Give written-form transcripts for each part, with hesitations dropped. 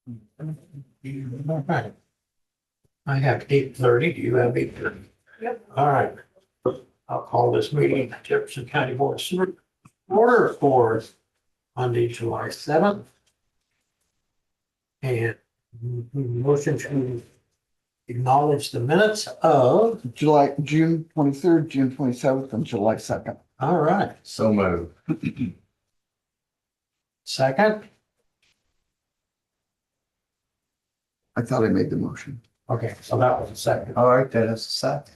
All right. I have 8:30. Do you have 8:30? Yep. All right. I'll call this meeting Jefferson County Board of Supervisors order for Monday, July 7th. And motion to acknowledge the minutes of, June 23rd, June 27th, and July 2nd. all right, So moved. second. I thought I made the motion. Okay, so that was a second. All right, Dennis, second.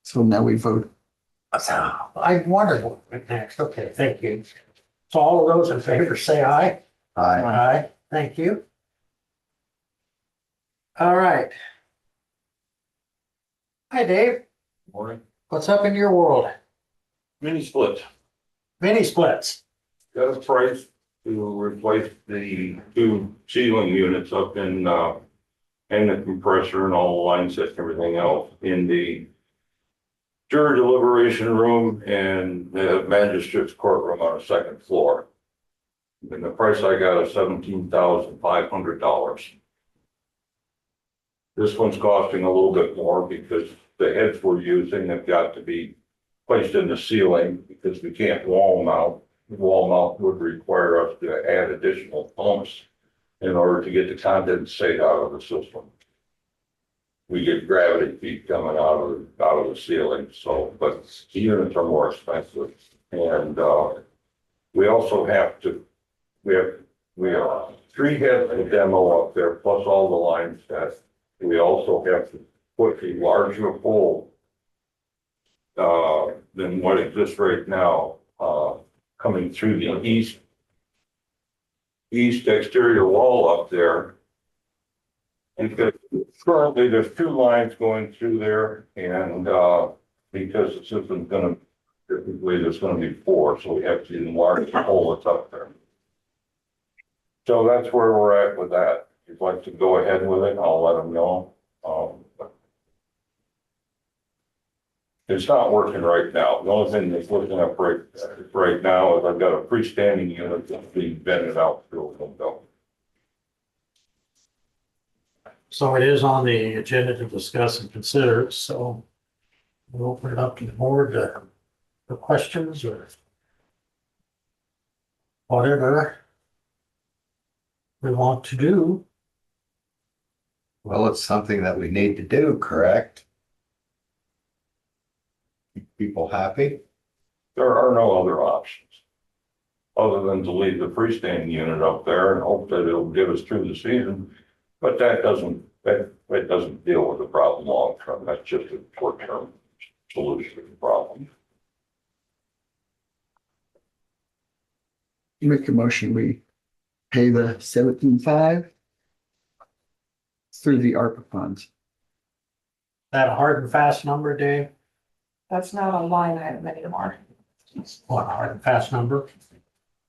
So now we vote. I wondered what went next. Okay, thank you. So all of those in favor say aye. Aye. Aye, thank you. All right. Hi, Dave. Morning. What's up in your world? Mini split. Mini splits. Got a price to replace the two ceiling units up in, and the compressor and all the line sets and everything else in the jury deliberation room and the magistrate's courtroom on the second floor. And the price I got is $17,500. This one's costing a little bit more because the heads we're using have got to be placed in the ceiling because we can't wall mount. Wall mount would require us to add additional pumps in order to get the condensate out of the system. We get gravity feed coming out of the ceiling, so, but the units are more expensive. And, we also have to, we have 3 heads of demo up there, plus all the line sets. We also have to put a larger hole than what exists right now, coming through the east exterior wall up there. Because currently there's 2 lines going through there, and because the system's gonna, typically there's gonna be 4, so we have to enlarge the hole that's up there. So that's where we're at with that. If you'd like to go ahead with it, I'll let them know. It's not working right now. The only thing that's working up right now is I've got a freestanding unit that's being vented out through a window. So it is on the agenda to discuss and consider, so we'll open it up to the board for questions or whatever we want to do. Well, it's something that we need to do, correct? Keep people happy? There are no other options other than to leave the freestanding unit up there and hope that it'll get us through the season. But that doesn't deal with the problem long term. That's just a short term solution to the problem. Make a motion, we pay the 17.5 through the ARPA funds. That a hard and fast number, Dave? That's not a line item anymore. What, hard and fast number?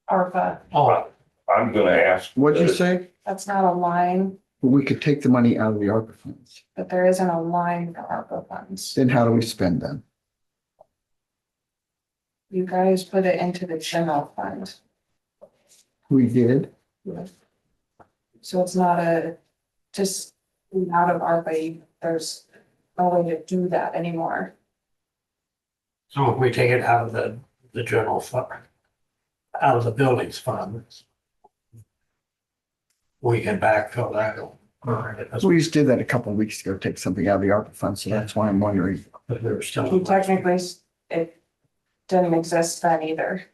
ARPA, Oh, I'm gonna ask. What'd you say? that's not a line, We could take the money out of the ARPA funds. but there isn't a line for ARPA funds. Then how do we spend them? You guys put it into the general fund. We did. So it's not just out of ARPA, there's no way to do that anymore. so if we take it out of the general fund, out of the buildings fund, we can backfill that. We just did that a couple of weeks ago, take something out of the ARPA funds, so that's why I'm wondering. But there was still. Who technically, it didn't exist then either.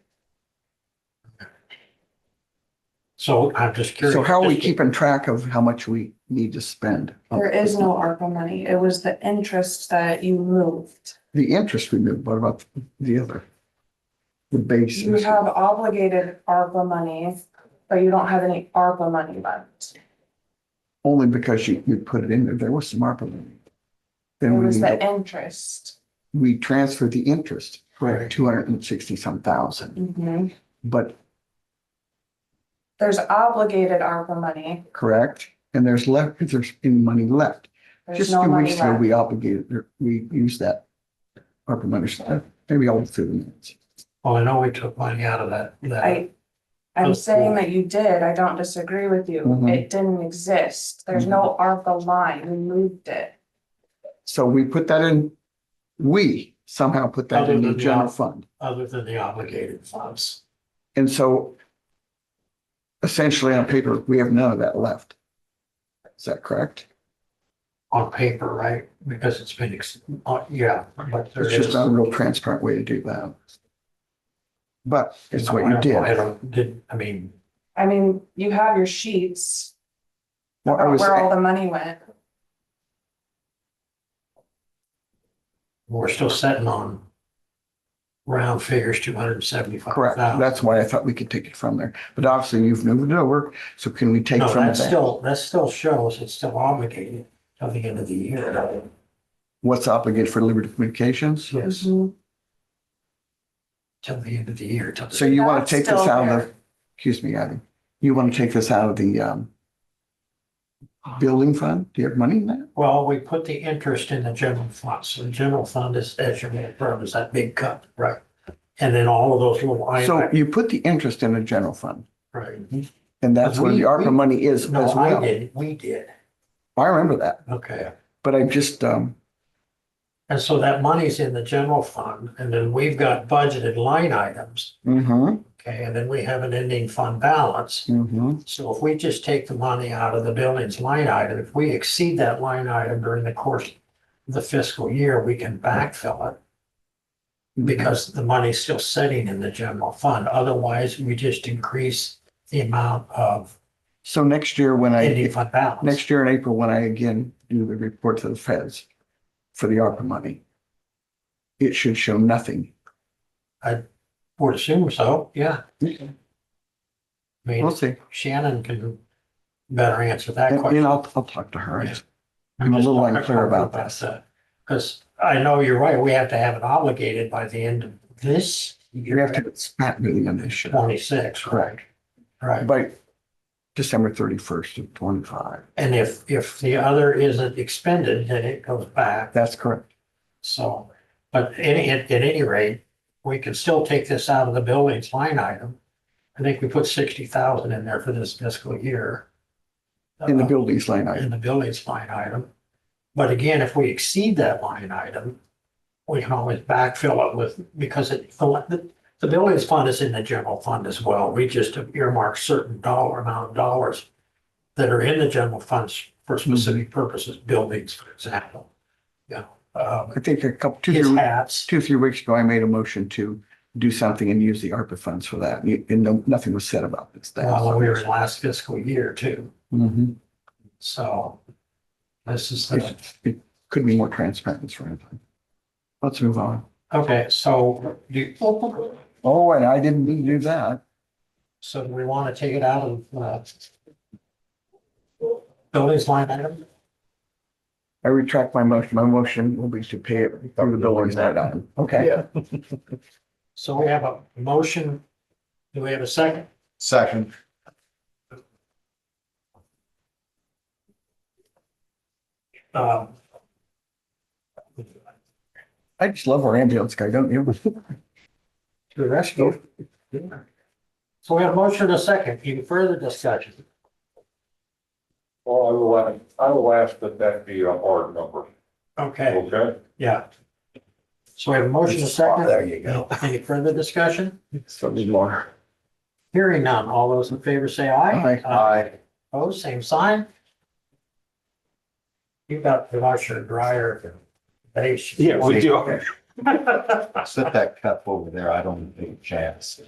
So I'm just curious. So how are we keeping track of how much we need to spend? There is no ARPA money. It was the interest that you moved. The interest we moved, what about the other? The base. You have obligated ARPA money, but you don't have any ARPA money left. Only because you put it in there, there was some ARPA money. It Then was the interest. we transferred the interest, right, 260 some thousand, Mhm. but There's obligated ARPA money. correct? And there's any money left. There's Just a no few money weeks ago, left. we obligated, we used that ARPA money, maybe all through the minutes. Well, I know we took money out of that. I I'm saying that you did, I don't disagree with you, Mhm. it didn't exist, there's no ARPA line, we moved it. So we put that in, we somehow put that Other in the than the general op- fund. other than the obligated funds. And so essentially on paper, we have none of that left. Is that correct? On paper, right? Because it's been, yeah, but there It's just is. not a real transparent way to do that. But it's what you I did. I mean, I mean, you have your sheets Well, I about was, where all the money went. we're still sitting on round figures, 275,000. correct. That's why I thought we could take it from there. But obviously you've moved it over. So can we take No, from that that? still shows it's still obligated till the end of the year. What's obligated for Liberty Communications? Yes, Mhm. till the end of the year. So you want That's to take this still out of there. the, excuse me, Adam, you want to take this out of the building fund? Do you have money in that? Well, we put the interest in the general fund. So the general fund is, as your main firm, is that big cut, right? And then all of those little So items, you put the interest in the general fund right? and that's where the ARPA money is as No, I well. didn't, we did. I remember that, Okay. but I just, And so that money's in the general fund, and then we've got budgeted line items, okay, and then we have an ending fund balance. So if we just take the money out of the buildings line item, if we exceed that line item during the course of the fiscal year, we can backfill it because the money's still sitting in the general fund. Otherwise, we just increase the amount of So next year when ending I, fund balance. next year in April, when I again do the report to the feds for the ARPA money, it should show nothing. Would assume so, yeah. I We'll mean, see. Shannon can better answer that And question. I'll talk to her. Yeah. I'm a little unclear about this. Because I know you're right, we have to have it obligated by the end of this You year, have to spend really on this shit. 26, right? Right, By December 31st of 25. and if the other isn't expended, then it goes back, That's correct. so. But at any rate, we can still take this out of the buildings line item. I think we put 60,000 in there for this fiscal year. In the buildings line In item. the buildings line item. But again, if we exceed that line item, we can always backfill it with, because the buildings fund is in the general fund as well. We just earmark certain amount of dollars that are in the general funds for specific purposes, buildings, for example. Yeah. I think a couple, His 2, hats. 3 weeks ago, I made a motion to do something and use the ARPA funds for that. And nothing was said about this. Well, we were in last fiscal year too, Mhm. so. This is It could be more transparent for anything. Let's move on. okay, so Oh, and I didn't mean to do that. so do we want to take it out of, buildings line item? I retract my motion. My motion will be to pay it through the buildings line item. Okay. Yeah. So we have a motion. Do we have a second? Second. Um, I just love our ambulance guy, don't you? To the rescue. So we have a motion and a second. Any further discussion? Well, I will ask that be a hard number, Okay, okay? yeah. So we have a motion and a second. There you go. Any further discussion? Something more. Hearing none. All those in favor say aye. Aye. Aye. Opposed, same sign. You've got the washer and dryer. Base. Yeah, we do. Set that cup over there. I don't think a chance.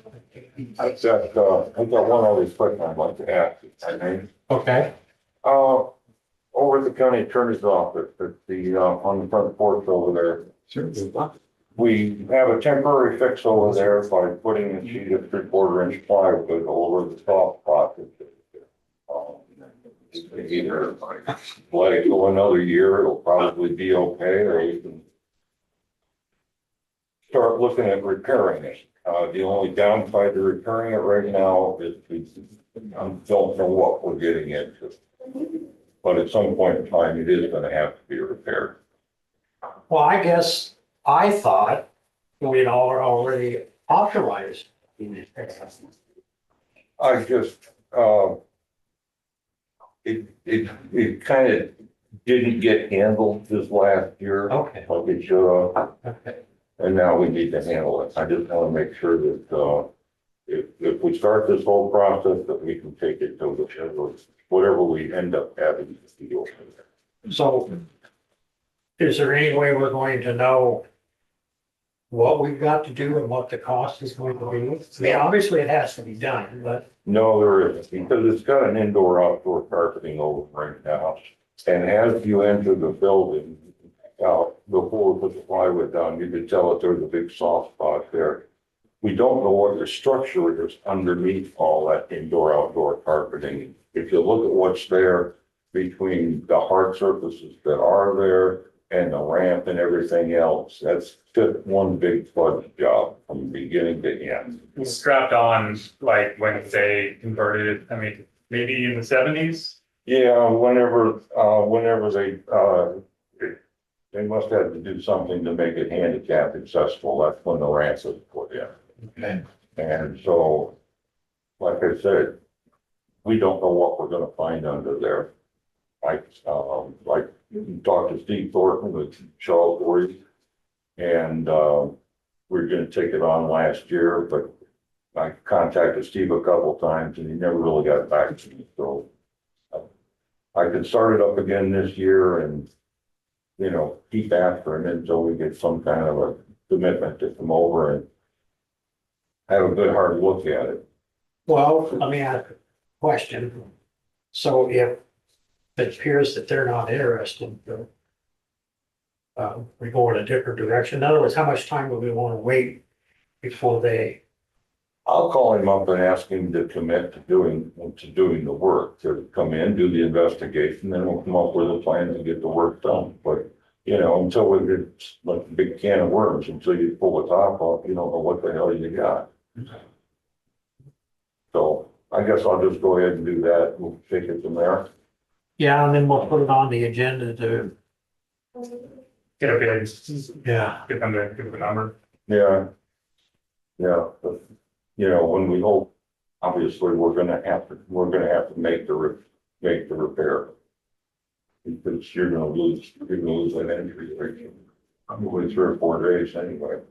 I've got one other question I'd like to ask, if I may. Okay, Over at the county attorney's office, at the, on the front porch over there. We have a temporary fix over there by putting a sheet of 3/4 inch plywood over the soft spot. Either let it go another year, it'll probably be okay, or you can start looking at repairing it. The only downside to repairing it right now is I don't know what we're getting into. But at some point in time, it is gonna have to be repaired. well, I guess I thought we'd already authorized. I just, it kind of didn't get handled this last year. Okay. Like it should have, Okay. and now we need to handle it. I just want to make sure that, if we start this whole process, that we can take it to whatever we end up having to deal with. So is there any way we're going to know what we've got to do and what the cost is going to be? I mean, obviously it has to be done, but No, there isn't, because it's got an indoor-outdoor carpeting over right now. And as you enter the building, before we put the plywood down, you could tell that there's a big soft spot there. We don't know what the structure is underneath all that indoor-outdoor carpeting. If you look at what's there between the hard surfaces that are there and the ramp and everything else, that's just one big fudge job from beginning to end. Strapped on like when they converted it, I mean, maybe in the 70s. Yeah, whenever they must have to do something to make it handicap accessible. That's when the ramps was put in. okay. And so, like I said, we don't know what we're gonna find under there. Like talked to Steve Thornton with Charles Gordy. And, we are gonna take it on last year, but I contacted Steve a couple times and he never really got back to me, so. I could start it up again this year and, keep after him until we get some kind of a commitment to come over and have a good hard look at it. Well, let me ask a question. So if it appears that they're not interested, we go in a different direction. In other words, how much time would we want to wait before they? I'll call him up and ask him to commit to doing the work, to come in, do the investigation, then we'll come up with a plan to get the work done. But, until we get like a big can of worms, until you pull the top off, you don't know what the hell you got. So I guess I'll just go ahead and do that. We'll take it from there. Yeah, and then we'll put it on the agenda to, Get a bid, yeah, get them to give a number. Yeah. Yeah, but, when we hope, obviously, we're gonna have to make the repair. Because you're gonna lose that entry rate. Probably 3 or 4 days anyway.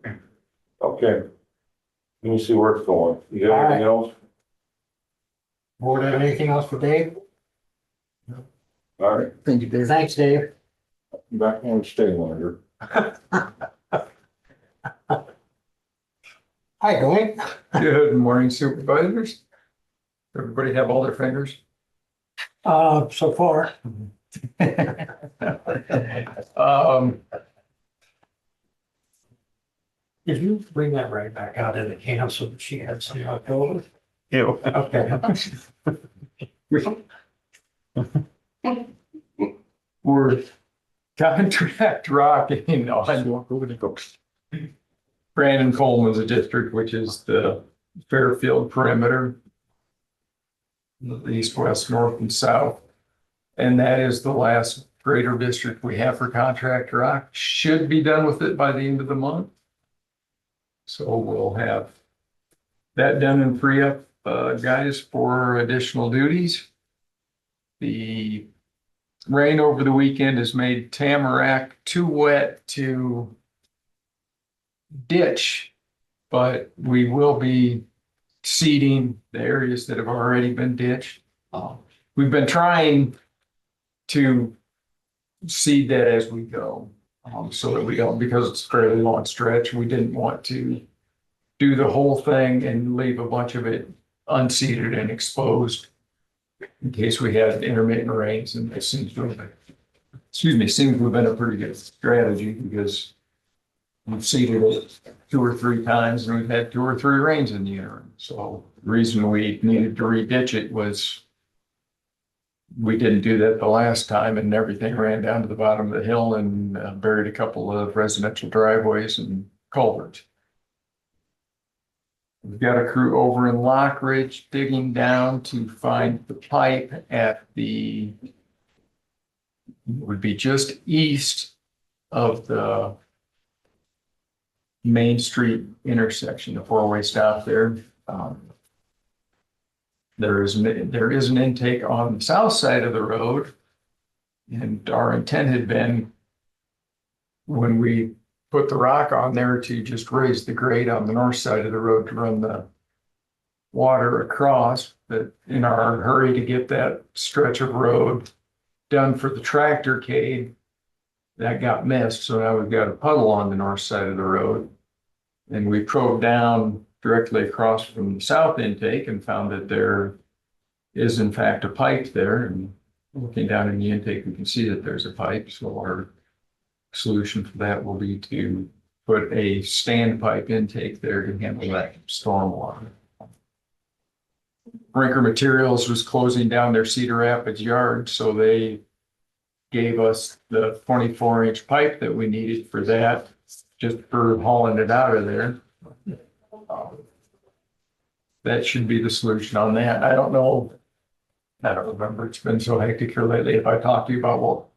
Okay. Let me see where it's going. You got anything else? board have anything else for Dave? All right, Thank you, Dave. Thanks, Dave. back on stay longer. Hi, Dwayne. Good morning, supervisors. Everybody have all their fingers? So far. Did you bring that right back out in the can so that she had some left over? Ew. Okay. We're contract rocking on Brandon Coleman's district, which is the Fairfield perimeter. The east, west, north, and south. And that is the last greater district we have for contract rock. Should be done with it by the end of the month. So we'll have that done and free up guys for additional duties. The rain over the weekend has made Tamarack too wet to ditch, but we will be seeding the areas that have already been ditched. We've been trying to seed that as we go, so that we don't, because it's a fairly long stretch, we didn't want to do the whole thing and leave a bunch of it unseeded and exposed in case we had intermittent rains, and it seems to have, seems to have been a pretty good strategy because we've seeded it 2 or 3 times and we've had 2 or 3 rains in the interim. So the reason we needed to re-ditch it was we didn't do that the last time and everything ran down to the bottom of the hill and buried a couple of residential driveways and culverts. We've got a crew over in Lock Ridge digging down to find the pipe at the, would be just east of the Main Street intersection, the 4-way stop there. There is an intake on the south side of the road. And our intent had been, when we put the rock on there, to just raise the grade on the north side of the road to run the water across. But in our hurry to get that stretch of road done for the tractor cade, that got missed. So now we've got a puddle on the north side of the road. And we probed down directly across from the south intake and found that there is in fact a pipe there. And looking down in the intake, we can see that there's a pipe. So our solution for that will be to put a standpipe intake there to handle that stormwater. Brinker Materials was closing down their Cedar Rapids yard, so they gave us the 24-inch pipe that we needed for that, just for hauling it out of there. That should be the solution on that. I don't know. I don't remember. It's been so hectic here lately. If I talk to you about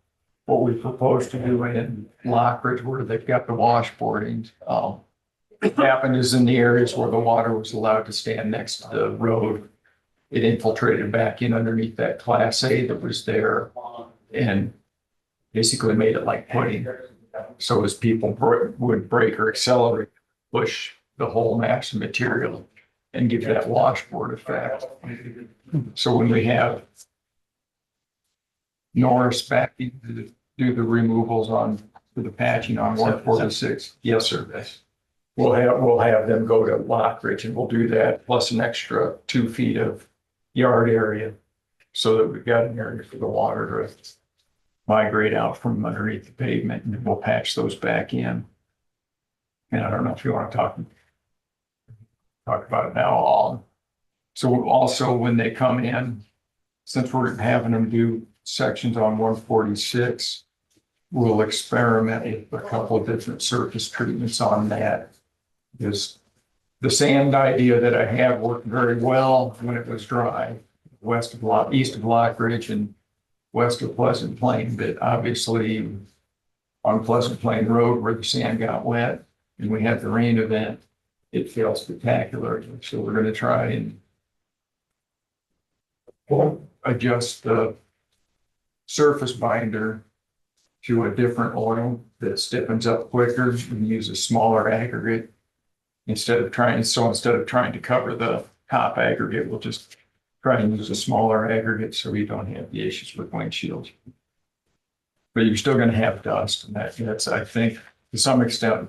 what we propose to do in Lockridge, where they've got the washboarding. What happened is in the areas where the water was allowed to stand next to the road, it infiltrated back in underneath that Class A that was there and basically made it like pudding. So as people would brake or accelerate, push the whole mass of material and give that washboard effect. So when we have Norris back in to do the removals on, for the patching on 146. Yes, sir. We'll have them go to Lockridge and we'll do that plus an extra 2 feet of yard area so that we've got an area for the water to migrate out from underneath the pavement, and we'll patch those back in. And I don't know if you want to talk about it now. So also when they come in, since we're having them do sections on 146, we'll experiment with a couple of different surface treatments on that. Because the sand idea that I had worked very well when it was dry, east of Lockridge and west of Pleasant Plain, but obviously on Pleasant Plain Road where the sand got wet and we had the rain event, it failed spectacularly. So we're going to try and adjust the surface binder to a different oil that stiffens up quicker and use a smaller aggregate instead of trying to cover the top aggregate, we'll just try and use a smaller aggregate so you don't have the issues with windshields. But you're still going to have dust, and that's, I think, to some extent,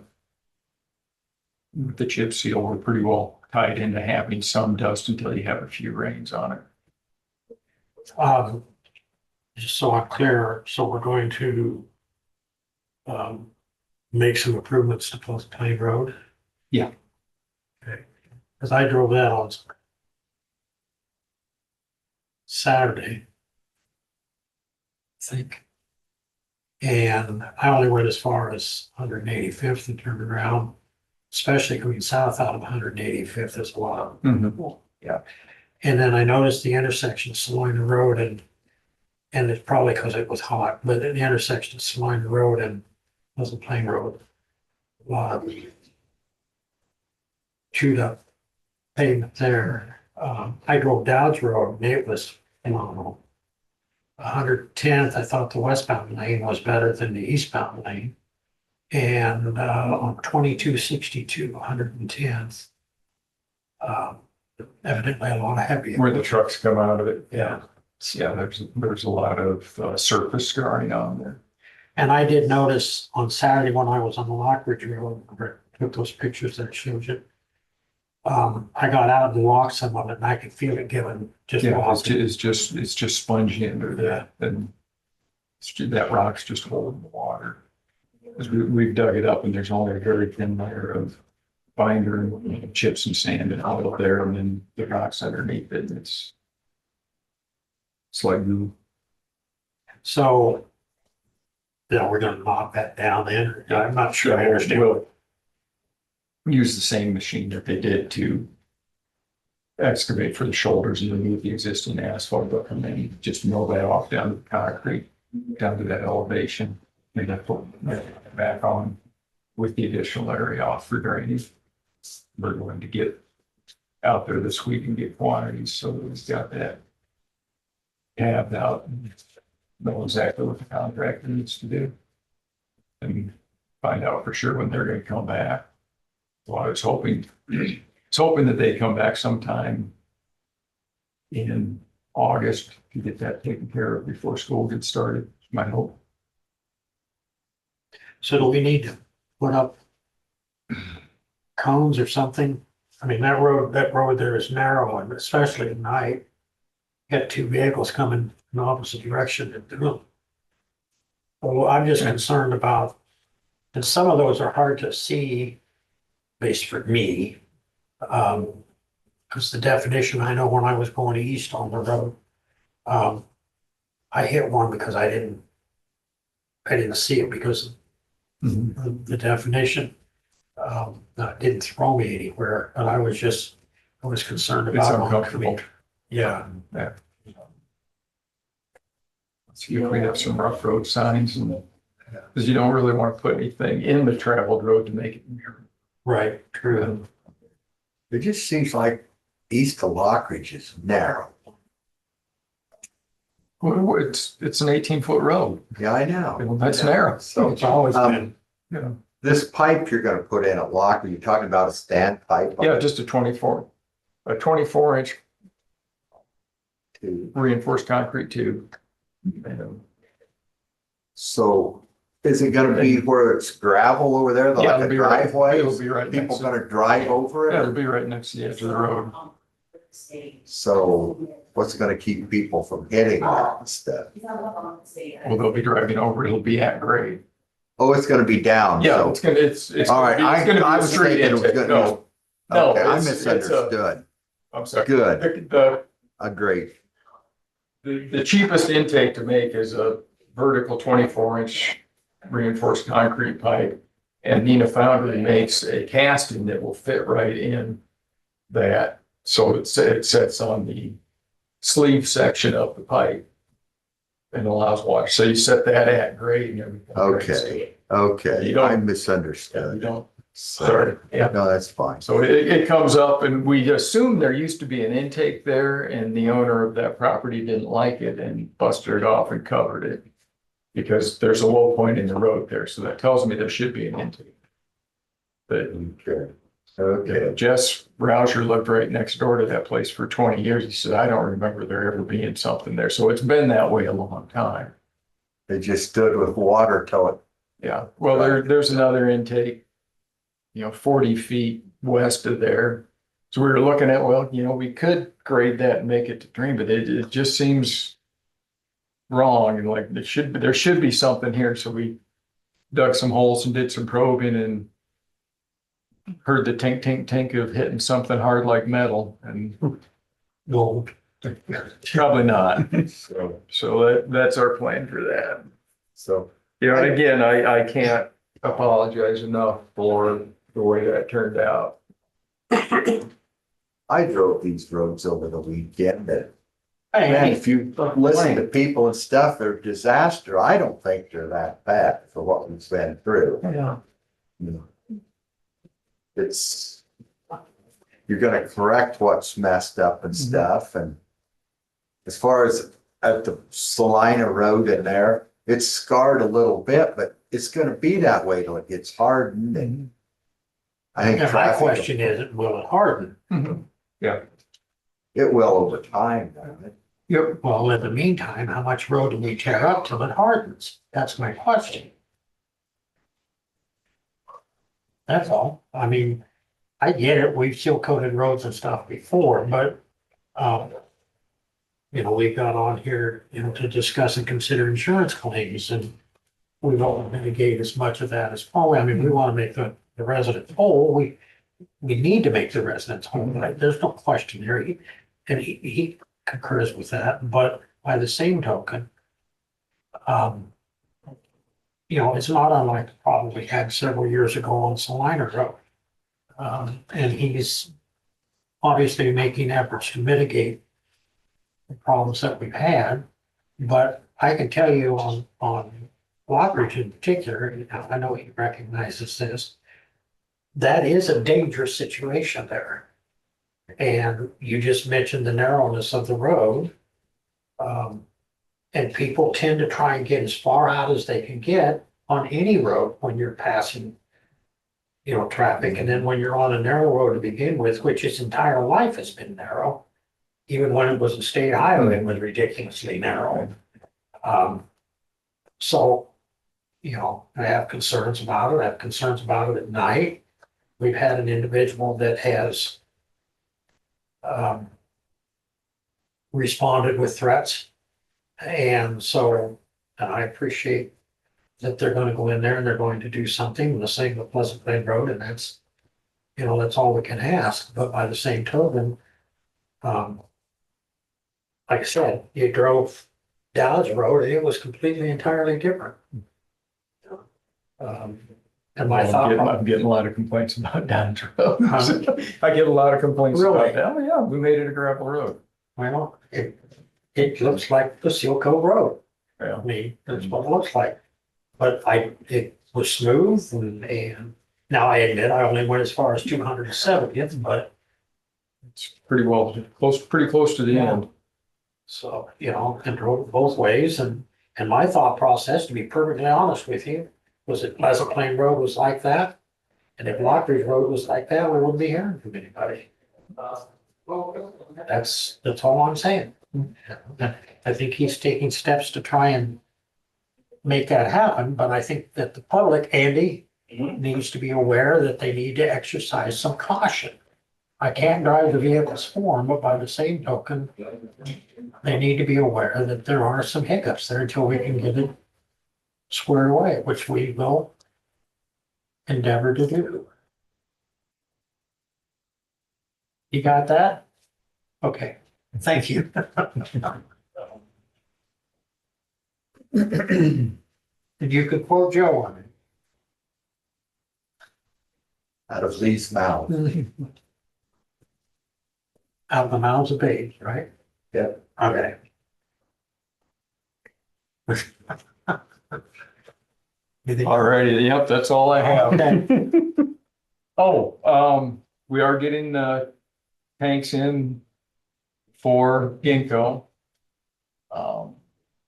with the chip seal, we're pretty well tied into having some dust until you have a few rains on it. Just so I'm clear, so we're going to make some improvements to Pleasant Plain Road? Yeah. Okay, because I drove that on Saturday, I think. And I only went as far as 185th and turned around, especially coming south out of 185th is a lot. Yeah. And then I noticed the intersection of Salina Road and it's probably because it was hot, but at the intersection of Salina Road and Pleasant Plain Road, chewed up pavement there. I drove Dowd's Road and it was phenomenal. 110th, I thought the westbound lane was better than the eastbound lane. And on 2262, 110th, evidently a lot of heavy. Where the trucks come out of it. Yeah. Yeah, there's a lot of surface scarring on there. And I did notice on Saturday when I was on the Lockridge Road, where I took those pictures that showed you. I got out and walked some of it and I could feel it giving just Yeah, walking. it's just spongy under that, and that rock's just holding the water. Because we've dug it up and there's only a very thin layer of binder and chips and sand and oil there, and then the rocks underneath it, and it's like glue. So, we're gonna knock that down then. I'm not sure I understand. We'll use the same machine that they did to excavate for the shoulders underneath the existing asphalt, and then just mill that off down to the concrete, down to that elevation, and then put it back on with the additional area off for drainage. We're going to get out there this week and get quantities, so that we've got that tabbed out and know exactly what the contractor needs to do. And find out for sure when they're gonna come back. Well, I was hoping that they'd come back sometime in August to get that taken care of before school gets started, my hope. So do we need to put up cones or something? I mean, that road there is narrow, and especially at night. Got two vehicles coming in opposite direction. Well, I'm just concerned about, and some of those are hard to see, at least for me. Because the definition, I know when I was going east on the road, I hit one because I didn't see it because of the definition. That didn't throw me anywhere, but I was concerned It's about. uncomfortable. Yeah, See if we have some rough road signs and, because you don't really want to put anything in the traveled road to make it narrow. right, true. It just seems like east of Lockridge is narrow. Well, it's an 18-foot road. Yeah, I know. That's narrow. So, It's always been, You know, this pipe you're gonna put in at Lockridge, you're talking about a stand pipe? yeah, just a 24-inch To- reinforced concrete tube. And, So is it gonna be where it's gravel over there, yeah, like a driveway? It'll be right People next to, gonna drive over yeah, it'll it? be right next to the edge of the road. So what's gonna keep people from hitting that and stuff? Well, they'll be driving over, it'll be at grade. Oh, it's gonna be down, Yeah, so. it's gonna, it's All right, it's gonna be I a was straight thinking it was intake. gonna. No, no, Okay, I it's a- misunderstood. I'm sorry. Good, The the cheapest intake to make is a vertical 24-inch reinforced concrete pipe. And Nina Foundry makes a casting that will fit right in that. So it sets on the sleeve section of the pipe and allows water. So you set that at grade and everything. Okay. Okay, You don't- I Yeah, you misunderstood. don't, So- sorry, yeah. No, that's fine. So it comes up and we assume there used to be an intake there and the owner of that property didn't like it and busted it off and covered it. Because there's a low point in the road there, so that tells me there should be an intake. But Okay, okay. Jess Rouser lived right next door to that place for 20 years. He said, I don't remember there ever being something there. So it's been that way a long time. It just stood with water till it, Yeah, well, there's another intake, 40 feet west of there. So we were looking at, well, we could grade that and make it to drain, but it just seems wrong and like there should be something here. So we dug some holes and did some probing and heard the tink, tink, tink of hitting something hard like metal and gold. probably not. so, So that's our plan for that. so, And again, I can't apologize enough for the way that turned out. I drove these roads over the weekend and man, Hey, if you listen to people and stuff, they're disaster. I don't think they're that bad for what we've been through. Yeah. You know, it's, you're gonna correct what's messed up and stuff, and as far as at the Salina Road in there, it's scarred a little bit, but it's gonna be that way till it gets hardened, and I think my traffic, question is, will it harden? it will over time, doesn't it? Yep. Well, in the meantime, how much road do we tear up till it hardens? That's my question. That's all. I mean, I get it. We've seal coated roads and stuff before, but, we've got on here, to discuss and consider insurance claims and we want to mitigate as much of that as possible. I mean, we want to make the residents whole. We need to make the residents whole, right? There's no question there. He concurs with that, but by the same token, it's not unlike the problem we had several years ago on Salina Road. And he's obviously making efforts to mitigate the problems that we've had. But I can tell you on Lockridge in particular, I know he recognizes this, that is a dangerous situation there. And you just mentioned the narrowness of the road. And people tend to try and get as far out as they can get on any road when you're passing, traffic. And then when you're on a narrow road to begin with, which its entire life has been narrow, even when it was a state highway, it was ridiculously narrow. So, I have concerns about it. I have concerns about it at night. We've had an individual that has responded with threats. And so, and I appreciate that they're gonna go in there and they're going to do something, the same with Pleasant Plain Road, and that's all we can ask. But by the same token, like I said, you drove Dodge Road and it was completely entirely different. And my thought. I'm getting a lot of complaints about Dodge Road. Huh? I get a lot of complaints Really? about that. Oh, yeah, we made it a gravel road. Well, it looks like the Seal Cove Road. Yeah. I mean, that's what it looks like. But it was smooth and now I admit I only went as far as 270th, but It's pretty well, pretty close to the Yeah. end. so, and drove it both ways and my thought process, to be perfectly honest with you, was that Pleasant Plain Road was like that. And if Lockridge Road was like that, we wouldn't be hearing from anybody. That's all I'm saying. I think he's taking steps to try and make that happen, but I think that the public, Andy, needs to be aware that they need to exercise some caution. I can't drive the vehicles for them, but by the same token, they need to be aware that there are some hiccups there until we can get it squared away, which we will endeavor to do. You got that? Okay, thank you. And you could quote Joe on Out of Lee's mouth. it. Out of the mouths of babes, right? Yep. Okay. All righty, yep, that's all I have. Okay. Oh, we are getting the tanks in for Ginkgo.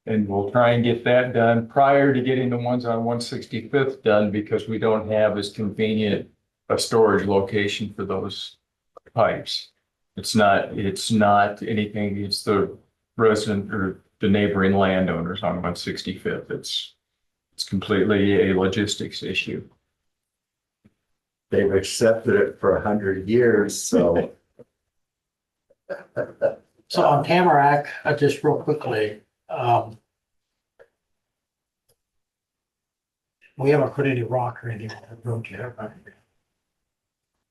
And we'll try and get that done prior to getting the ones on 165th done because we don't have as convenient a storage location for those pipes. It's not anything, it's the resident or the neighboring landowners on 165th. It's completely a logistics issue. They've accepted it for 100 years, so. So on Tamarack, just real quickly, we haven't put any rock or anything on the road yet, right?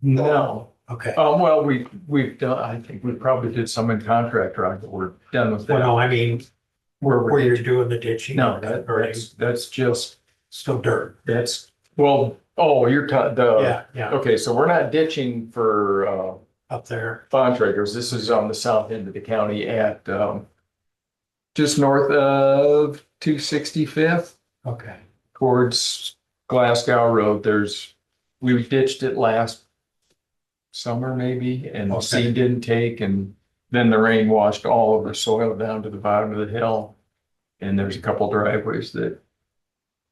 No. Okay. Well, we've done, I think we probably did some in contract rock, but we're done with Well, that. no, I mean, Where where you're doing the ditching. No, or that's just, still dirt. you're Yeah, yeah, okay, so we're not ditching for, up there. Bontrager's. This is on the south end of the county at, just north of 265th Okay. towards Glasgow Road. We ditched it last summer maybe, and the Okay. seed didn't take, and then the rain washed all of the soil down to the bottom of the hill. And there's a couple driveways that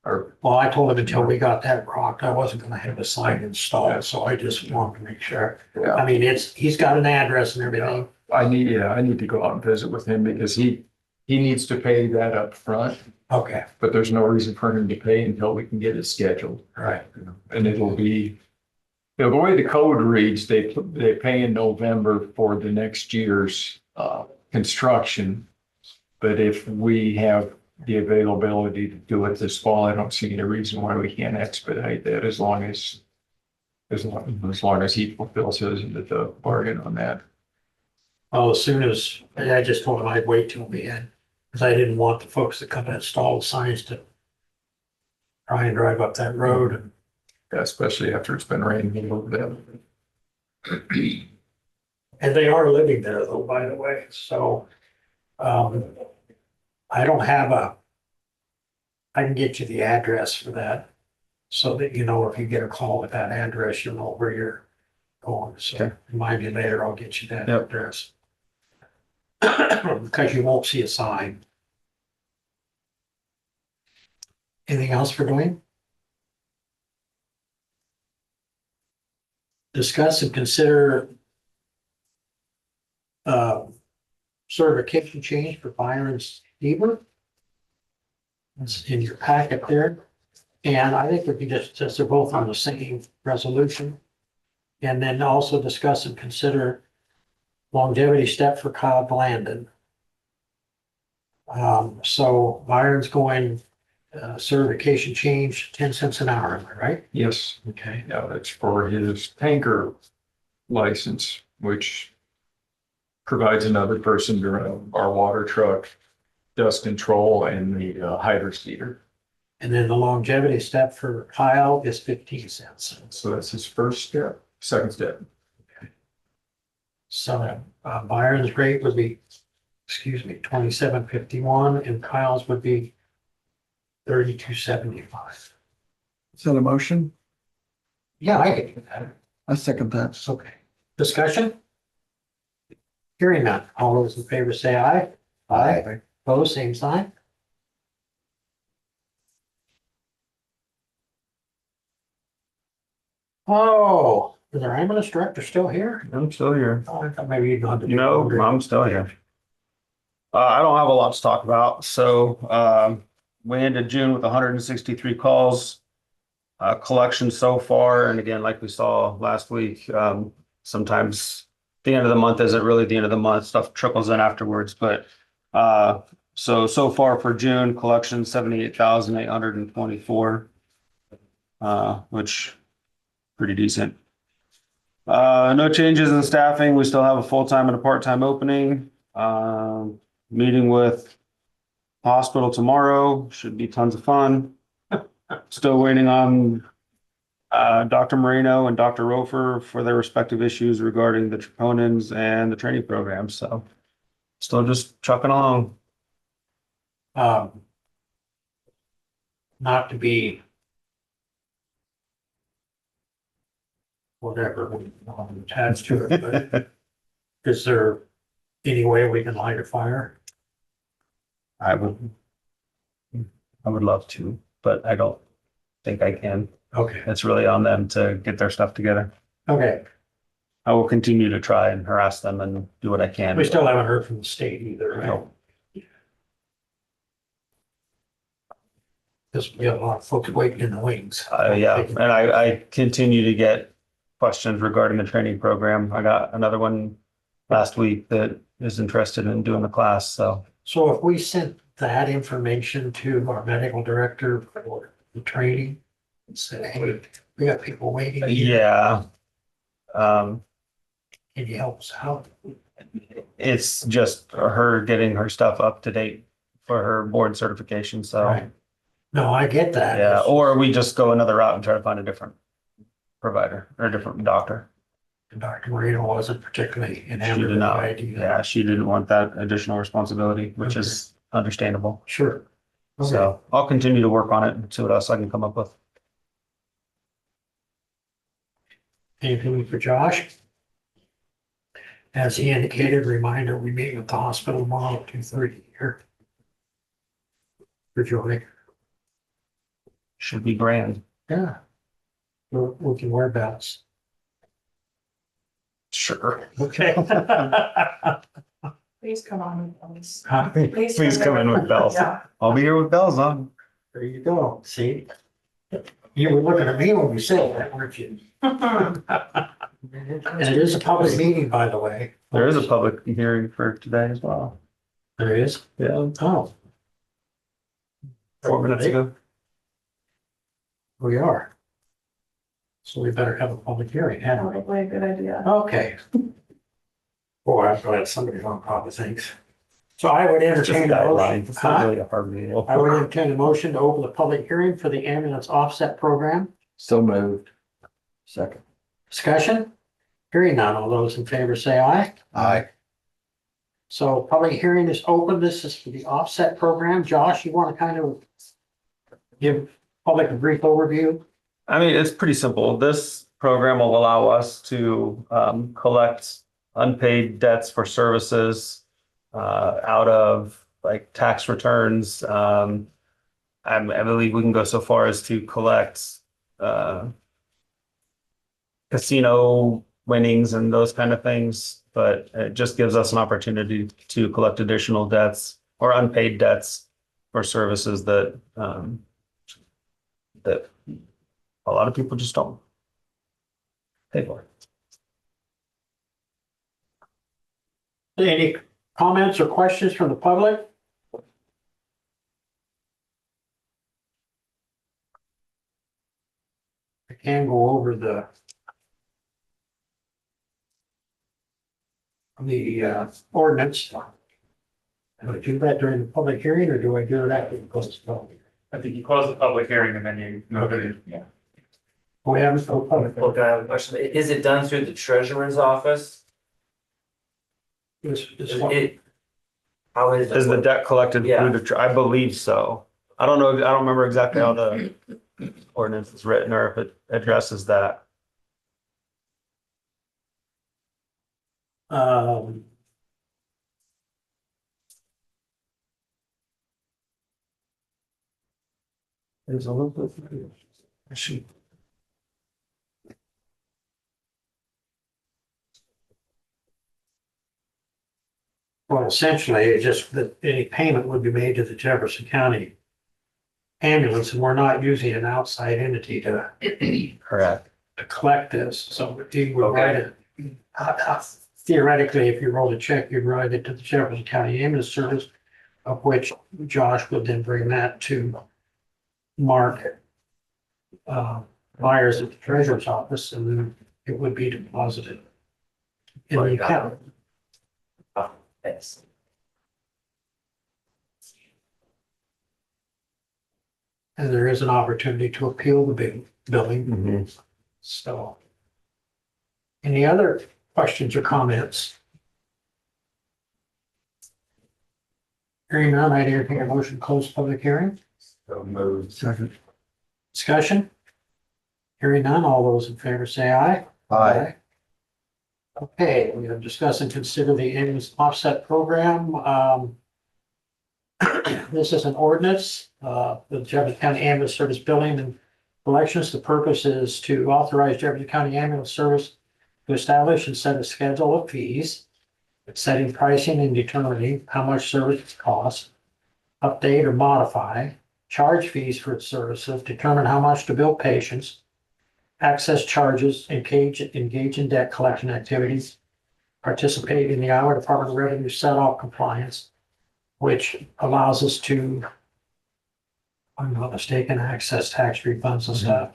are, Well, I told him until we got that rock, I wasn't gonna have a sign installed, so I just wanted to make sure. yeah, I mean, he's got an address and everything. I need to go out and visit with him because he needs to pay that up front, Okay, but there's no reason for him to pay until we can get it scheduled. all right. And it'll be, the way the code reads, they pay in November for the next year's construction. But if we have the availability to do it this fall, I don't see any reason why we can't expedite that as long as he fulfills his end of the bargain on that. Well, as soon as, I just told him I'd wait till the end, because I didn't want the folks that come and install the signs to try and drive up that road and Especially after it's been raining a little bit. And they are living there though, by the way, so, I don't have I can get you the address for that. So that, if you get a call with that address, you'll know where you're going, so Okay. remind me later, I'll get you that Yep. address. Because you won't see a sign. Anything else for Dwayne? Discuss and consider certification change for Byron Stever. It's in your packet there. And I think we can just, since they're both on the same resolution. And then also discuss and consider longevity step for Kyle Blandon. So Byron's going, certification change, 10 cents an hour, am I right? Yes. Okay. Yeah, that's for his tanker license, which provides another person to run our water truck, dust control, and the hydrant heater. And then the longevity step for Kyle is 15 cents. So that's his first step. Second step. So Byron's rate would be, 27.51, and Kyle's would be 32.75. Is that a motion? Yeah, I can do that. I second that. It's okay. Discussion? Hearing none. All those in favor say aye. Aye. Opposed, same sign. Oh, is our ambulance director still here? I'm still here. Oh, I thought maybe you'd gone to. do No, laundry. I'm still here. I don't have a lot to talk about. So, we ended June with 163 calls. Collection so far, and again, like we saw last week, sometimes the end of the month isn't really the end of the month. Stuff trickles in afterwards, but so far for June, collection 78,824, which pretty decent. No changes in staffing. We still have a full-time and a part-time opening. Meeting with hospital tomorrow. Should be tons of fun. Still waiting on Dr. Moreno and Dr. Rofer for their respective issues regarding the troponins and the training program. So still just trucking along. Not to be whatever attached to it, but is there any way we can light a fire? I would love to, but I don't think I can. Okay, It's really on them to get their stuff together. okay. I will continue to try and harass them and do what I can. We still haven't heard from the state either, right? No. Because we have a lot of folks waiting in the wings. Yeah, and I continue to get questions regarding the training program. I got another one last week that is interested in doing the class, so. So if we sent that information to our medical director for the training and said, hey, we got people waiting. here. Yeah. Can you help us out? It's just her getting her stuff up to date for her board certification, so. Right. No, I get that. Yeah, or we just go another route and try to find a different provider or a different doctor. Dr. Marino wasn't particularly She enamored did with the not, idea. yeah, she didn't want that additional responsibility, which is understandable. Sure. Okay. So I'll continue to work on it and see what else I can come up with. Anything for Josh? As he indicated, reminder, we meet with the hospital tomorrow at 2:30 here. For Joy. Should be grand. Yeah. We can wear belts. Sure. Okay. Please come on with those. Huh? Please come in with bells. Yeah. I'll be here with bells on. There you go. See? You were looking at me when we said that, weren't you? And it is a public meeting, by the way. There is a public hearing for today as well. There is? Yeah, Oh. 4 minutes ago. We are. So we better have a public hearing, hadn't we? Probably a good idea. Okay. Boy, I'm glad somebody's on top of things. So I would It's just entertain a motion. guidelines. It's not Huh? really a hard rule. I would entertain a motion to open the public hearing for the ambulance offset program. So moved. Second. Discussion? Hearing none. All those in favor say aye. Aye. So public hearing is open. This is for the offset program. Josh, you want to kind of give public a brief overview? I mean, it's pretty simple. This program will allow us to collect unpaid debts for services out of like tax returns. I believe we can go so far as to collect casino winnings and those kind of things, but it just gives us an opportunity to collect additional debts or unpaid debts for services that that a lot of people just don't pay for. Any comments or questions from the public? I can go over the ordinance. Do I do that during the public hearing or do I do it after it goes to public? I think you close the public hearing and then you move it. Yeah. We haven't, no public. Look, I have a question. Is it done through the treasurer's office? This Is one. it? How is it? Is the debt collected Yeah. through the, I believe so. I don't know, I don't remember exactly how the ordinance is written or if it addresses that. There's a little bit. I see. Well, essentially, it just that any payment would be made to the Jefferson County ambulance, and we're not using an outside entity to Correct. collect this, so he would write it. Theoretically, if you wrote a check, you'd write it to the Jefferson County Ambulance Service, of which Josh would then bring that to Mark Myers at the treasurer's office, and then it would be deposited in the account. Yes. And there is an opportunity to appeal the billing. So. Any other questions or comments? Hearing none, I'd entertain a motion to close public hearing. So moved. Second. Discussion? Hearing none, all those in favor say aye. Aye. Okay, we have discussed and consider the ambulance offset program. This is an ordinance, the Jefferson County Ambulance Service Billing and Collections. The purpose is to authorize Jefferson County Ambulance Service to establish and set a schedule of fees, setting pricing and determining how much services cost, update or modify, charge fees for its services, determine how much to bill patients, access charges, engage in debt collection activities, participate in the Iowa Department of Revenue set-off compliance, which allows us to, if I'm not mistaken, access tax refunds and stuff.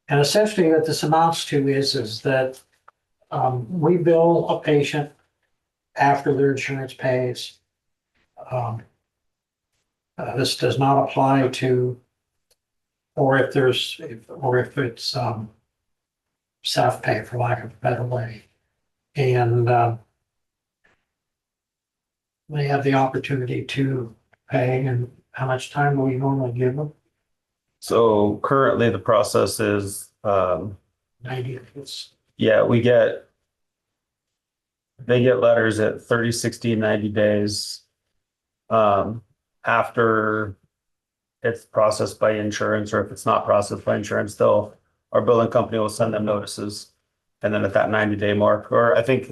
And essentially what this amounts to is that we bill a patient after their insurance pays. This does not apply to, or if it's self-pay, for lack of a better way. And they have the opportunity to pay, and how much time do we normally give them? So currently the process is, 90 days. yeah, they get letters at 30, 60, 90 days. After it's processed by insurance, or if it's not processed by insurance, our billing company will send them notices. And then at that 90-day mark, or I think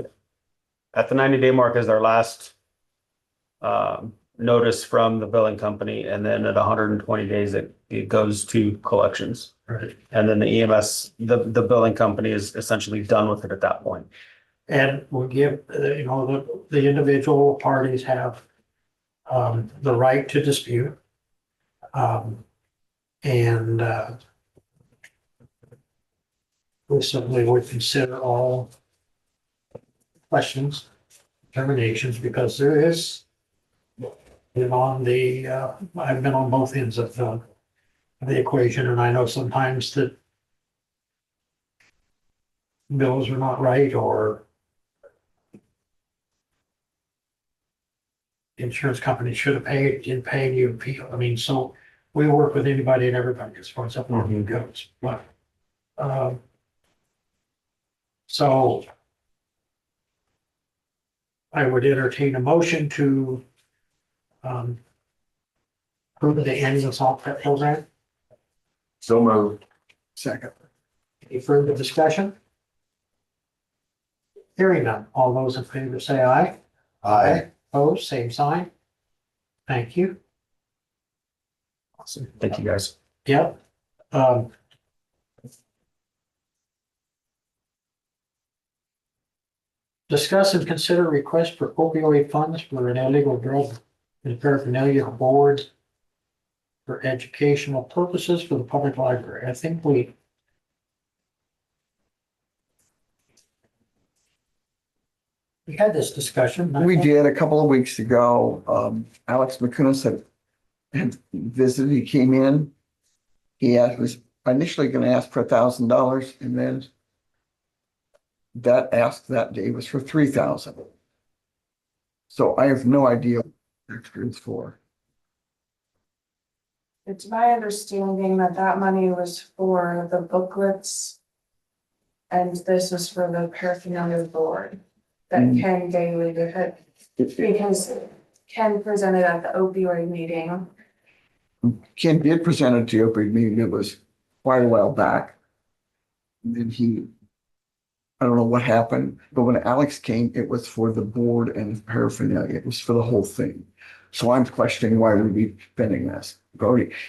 at the 90-day mark is our last notice from the billing company. And then at 120 days, it goes to collections. Right. And then the EMS, the billing company is essentially done with it at that point. And we'll give, the individual parties have the right to dispute. And we certainly would consider all questions, determinations, because there is, I've been on both ends of the equation, and I know sometimes that bills are not right, or insurance company should have paid, didn't pay, and you appeal. I mean, so we work with anybody and everybody as far as that goes. But So I would entertain a motion to approve the annual salt pit program. So moved. Second. Any further discussion? Hearing none. All those in favor say aye. Opposed, same sign. Thank you. Awesome. Thank you, guys. Yep. Discuss and consider request for opioid funds for an illegal drug and paraphernalia board for educational purposes for the public library. I think we had this discussion. We did a couple of weeks ago. Alex McCunis had visited, he came in. Was initially going to ask for $1,000 and then that ask that day was for 3,000. So I have no idea what the extra is for. It's my understanding that that money was for the booklets. And this is for the paraphernalia board that Ken Daly did it, because Ken presented at the opioid meeting. Ken did present it to the opioid meeting. It was quite a while back. And then I don't know what happened, but when Alex came, it was for the board and paraphernalia. It was for the whole thing. So I'm questioning why we'd be spending this.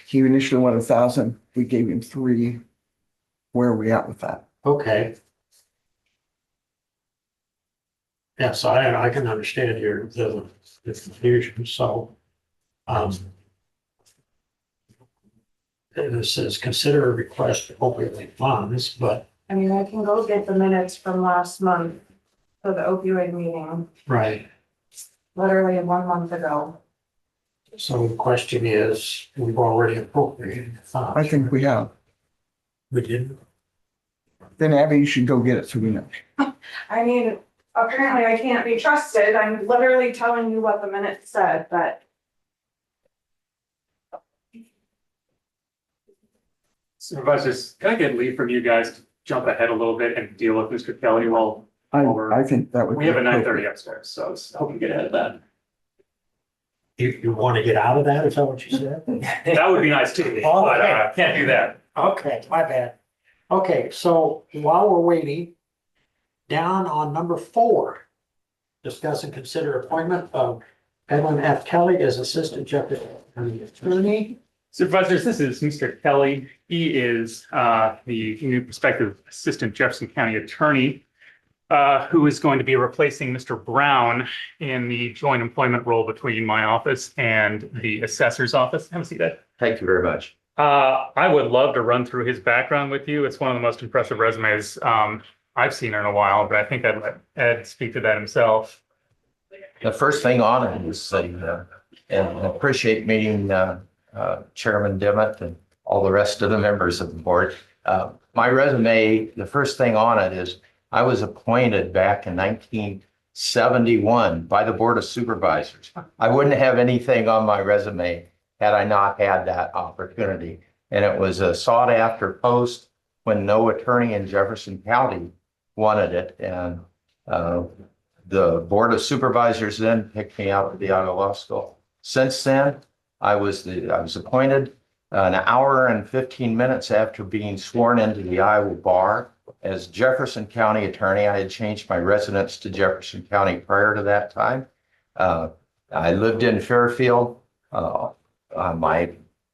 He initially wanted 1,000. We gave him 3. Where are we at with that? Okay. Yeah, so I can understand the confusion, so. This says consider a request for opioid funds, but. I mean, I can go get the minutes from last month for the opioid meeting, Right. literally 1 month ago. So the question is, we've already appropriated the funds. I think we have. We didn't. Then Abby, you should go get it so we know. I mean, apparently I can't be trusted. I'm literally telling you what the minutes said, but. Supervisors, can I get leave from you guys to jump ahead a little bit and deal with Mr. Kelly while I think that would. we have a 9:30 upstairs, so I was hoping to get ahead of that. You want to get out of that? Is that what you said? That would be nice too, but can't do that. Okay, my bad. Okay, so while we're waiting, down on number 4, discuss and consider appointment of Edwin F. Kelly as Assistant Jefferson County Attorney. Supervisors, this is Mr. Kelly. He is the new prospective Assistant Jefferson County Attorney who is going to be replacing Mr. Brown in the joint employment role between my office and the assessor's office. Have a seat, Ed. Thank you very much. I would love to run through his background with you. It's one of the most impressive resumes I've seen in a while, but I think I'd let Ed speak to that himself. The first thing on it is and appreciate meeting Chairman Dimmitt and all the rest of the members of the board. My resume, the first thing on it is I was appointed back in 1971 by the Board of Supervisors. I wouldn't have anything on my resume had I not had that opportunity. And it was a sought after post when no attorney in Jefferson County wanted it. And the Board of Supervisors then picked me out to the Iowa Law School. Since then, I was appointed an hour and 15 minutes after being sworn into the Iowa bar as Jefferson County Attorney. I had changed my residence to Jefferson County prior to that time. I lived in Fairfield. My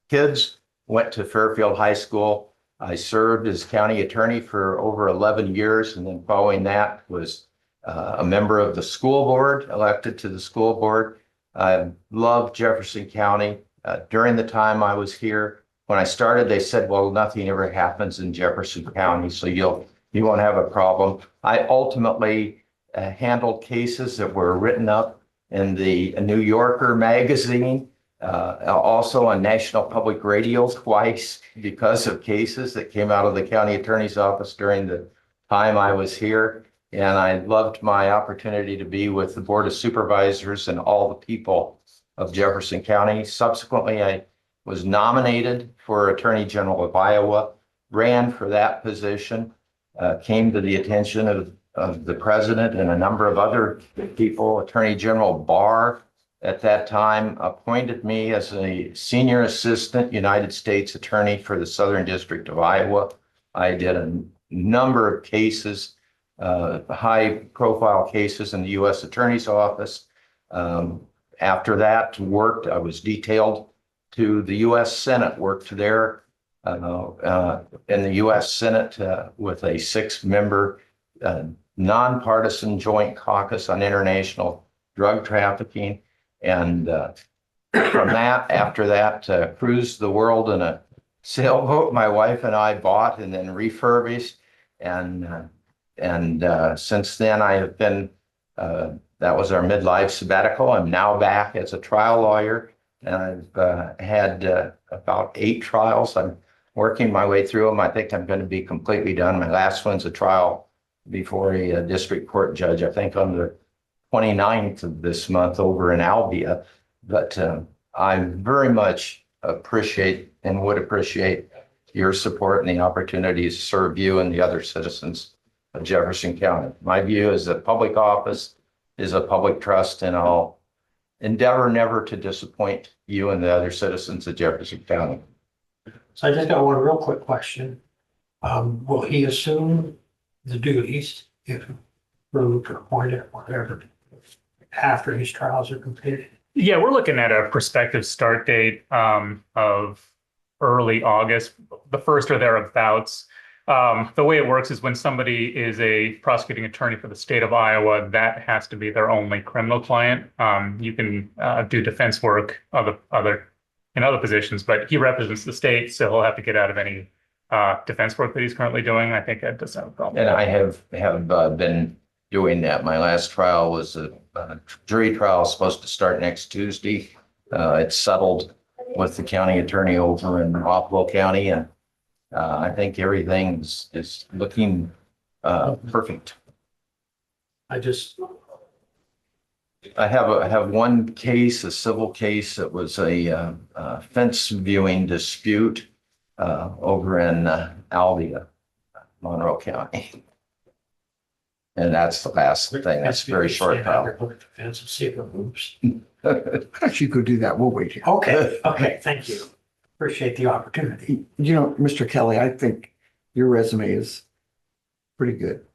kids went to Fairfield High School. I served as county attorney for over 11 years, and then following that was a member of the school board, elected to the school board. I loved Jefferson County. During the time I was here, when I started, they said, well, nothing ever happens in Jefferson County, so you won't have a problem. I ultimately handled cases that were written up in the New Yorker magazine, also on National Public Radio twice because of cases that came out of the county attorney's office during the time I was here. And I loved my opportunity to be with the Board of Supervisors and all the people of Jefferson County. Subsequently, I was nominated for Attorney General of Iowa. ran for that position, came to the attention of the president and a number of other people. Attorney General Barr at that time appointed me as a senior assistant United States attorney for the Southern District of Iowa. I did a number of cases, high profile cases in the U.S. Attorney's Office. After that I was detailed to the U.S. Senate, worked there in the U.S. Senate with a 6-member nonpartisan joint caucus on international drug trafficking. And from that, after that, cruised the world in a sailboat my wife and I bought and then refurbished. And since then I have been, that was our midlife sabbatical. I'm now back as a trial lawyer, and I've had about 8 trials. I'm working my way through them. I think I'm going to be completely done. My last one's a trial before a district court judge, I think on the 29th of this month over in Albia. But I very much appreciate and would appreciate your support and the opportunity to serve you and the other citizens of Jefferson County. My view is that public office is a public trust, and I'll endeavor never to disappoint you and the other citizens of Jefferson County. So I just got one real quick question. Will he assume the duties if approved or appointed, whatever, after his trials are completed? Yeah, we're looking at a prospective start date of early August, the 1st or thereabouts. The way it works is when somebody is a prosecuting attorney for the state of Iowa, that has to be their only criminal client. You can do defense work in other positions, but he represents the state, so he'll have to get out of any defense work that he's currently doing. I think Ed doesn't have a problem. And I have been doing that. My last trial was a jury trial supposed to start next Tuesday. It's settled with the county attorney over in Buffalo County, and I think everything is looking perfect. I have one case, a civil case that was a fence viewing dispute over in Albia, Monroe County. And that's the last thing. That's very short trial. Look at the fence and see if it moves. Why don't you go do that? We'll wait here. Okay, thank you. Appreciate the opportunity. You know, Mr. Kelly, I think your resume is pretty good.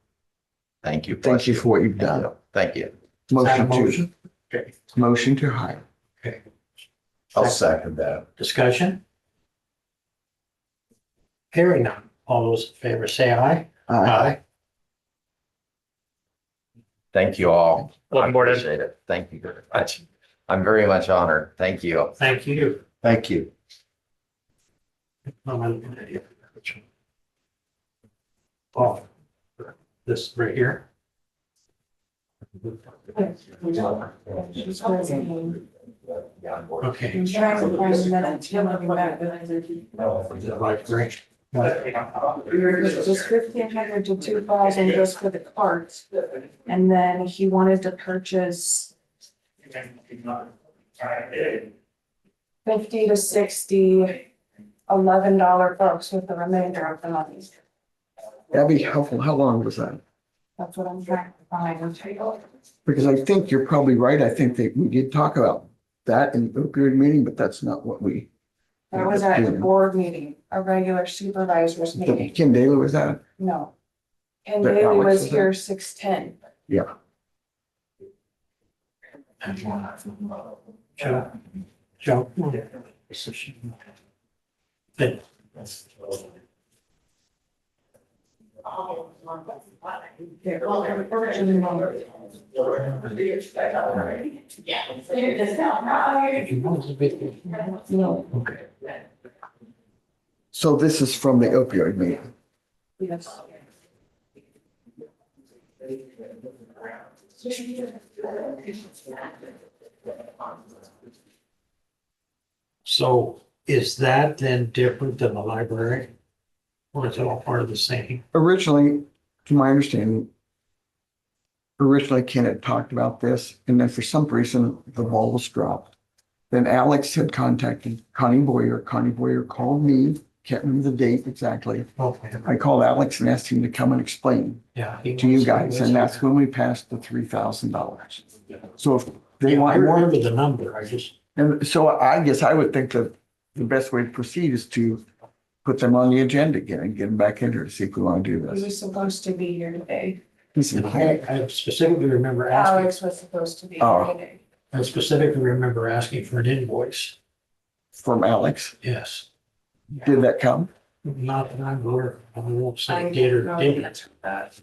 Thank you. Thank you for what you've done. Thank you. Is that a Motion motion? Okay, motion to hire. okay. I'll second that. Discussion? Hearing none. All those in favor say aye. Thank you all. Welcome I aboard, Ed. appreciate it. Thank you very much. I'm very much honored. Thank you. Thank you. Thank you. Oh, this right here. Okay. I'm trying to find the minutes. You're looking back. Like, great. It was 1,500 to 2,000 just for the carts. And then he wanted to purchase 50 to 60 $11 books with the remainder of the money. Abby, how long was that? That's what I'm trying to find. Because I think you're probably right. I think that we did talk about that in the opioid meeting, but that's not what we. That was at the board meeting, a regular supervisors meeting. Kim Daly was that? No. And But Daly Alex was was here 6:10. Yeah. Joe. Then okay. So this is from the opioid meeting. Yes. So is that then different than the library? Or is it all part of the same? Originally, to my understanding, Ken had talked about this, and then for some reason, the ball was dropped. Then Alex had contacted Connie Boyer. Connie Boyer called me can't remember the date exactly. Okay, I called Alex and asked him to come and explain yeah. to you guys, and that's when we passed the $3,000. So if they Yeah, I want more, remember the number, I just, and so I guess I would think that the best way to proceed is to put them on the agenda again and get them back in here to see if we want to do He this. was supposed to be here today. I specifically remember asking, Alex was supposed to be Oh. here today. I specifically remember asking for an invoice. From Alex, Yes, did that come? not that I'm aware, I won't I say don't did or know the didn't. answer to that.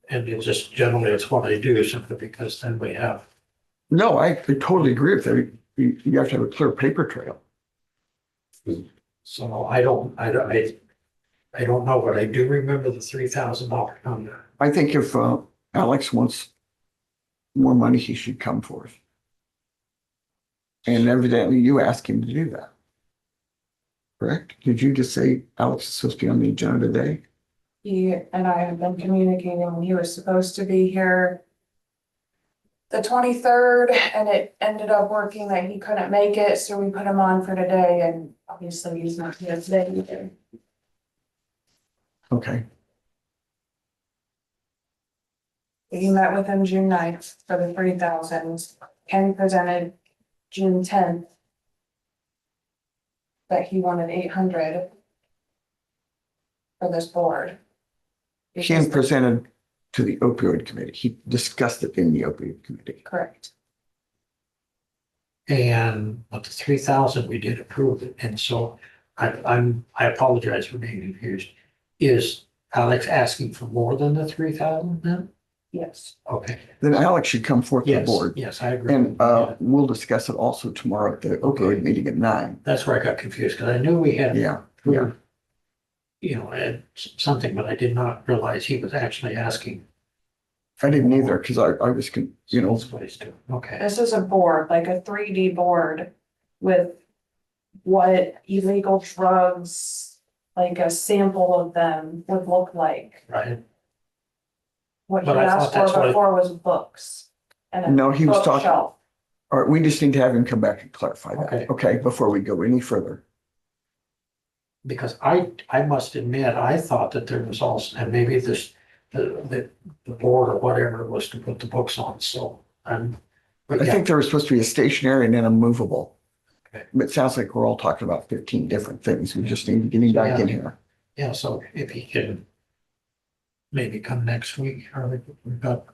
And it's just generally, it's what I do simply because then we have, No, I totally agree with that. You have to have a clear paper trail. so I don't know, but I do remember the $3,000 number. I think if Alex wants more money, he should come forth. And evidently you asked him to do that. Correct? Did you just say Alex is supposed to be on the agenda today? He and I have been communicating. He was supposed to be here the 23rd, and it ended up working that he couldn't make it, so we put him on for today, and obviously he's not here today either. Okay, We met with him June 9th for the 3,000. Ken presented June 10th that he wanted 800 for this board. Ken presented to the opioid committee. He discussed it in the opioid committee. Correct. And but the 3,000, we did approve it, and so I apologize for being confused. Is Alex asking for more than the 3,000 then? Yes. Okay, Then Alex should come forth to the yes, board. yes, I agree. And Yeah. we'll discuss it also tomorrow at the opioid meeting at 9. That's where I got confused, because I knew we had, Yeah, yeah. you know, had something, but I did not realize he was actually asking. I didn't either, because I was, you know, That's what he's doing. Okay, This is a board, like a 3D board with what illegal drugs, like a sample of them would look like. right. What he But I thought asked that's for what- before was books. And a No, he was talking- bookshelf. all right, we just need to have him come back and clarify Okay. that, okay, before we go any further. Because I must admit, I thought that there was also, and maybe this, the board or whatever was to put the books on, so but I yeah, think there was supposed to be a stationary and then a movable. Okay. But it sounds like we're all talking about 15 different things. We just need to get him back in here. yeah, so if he can maybe come next week, or we've got,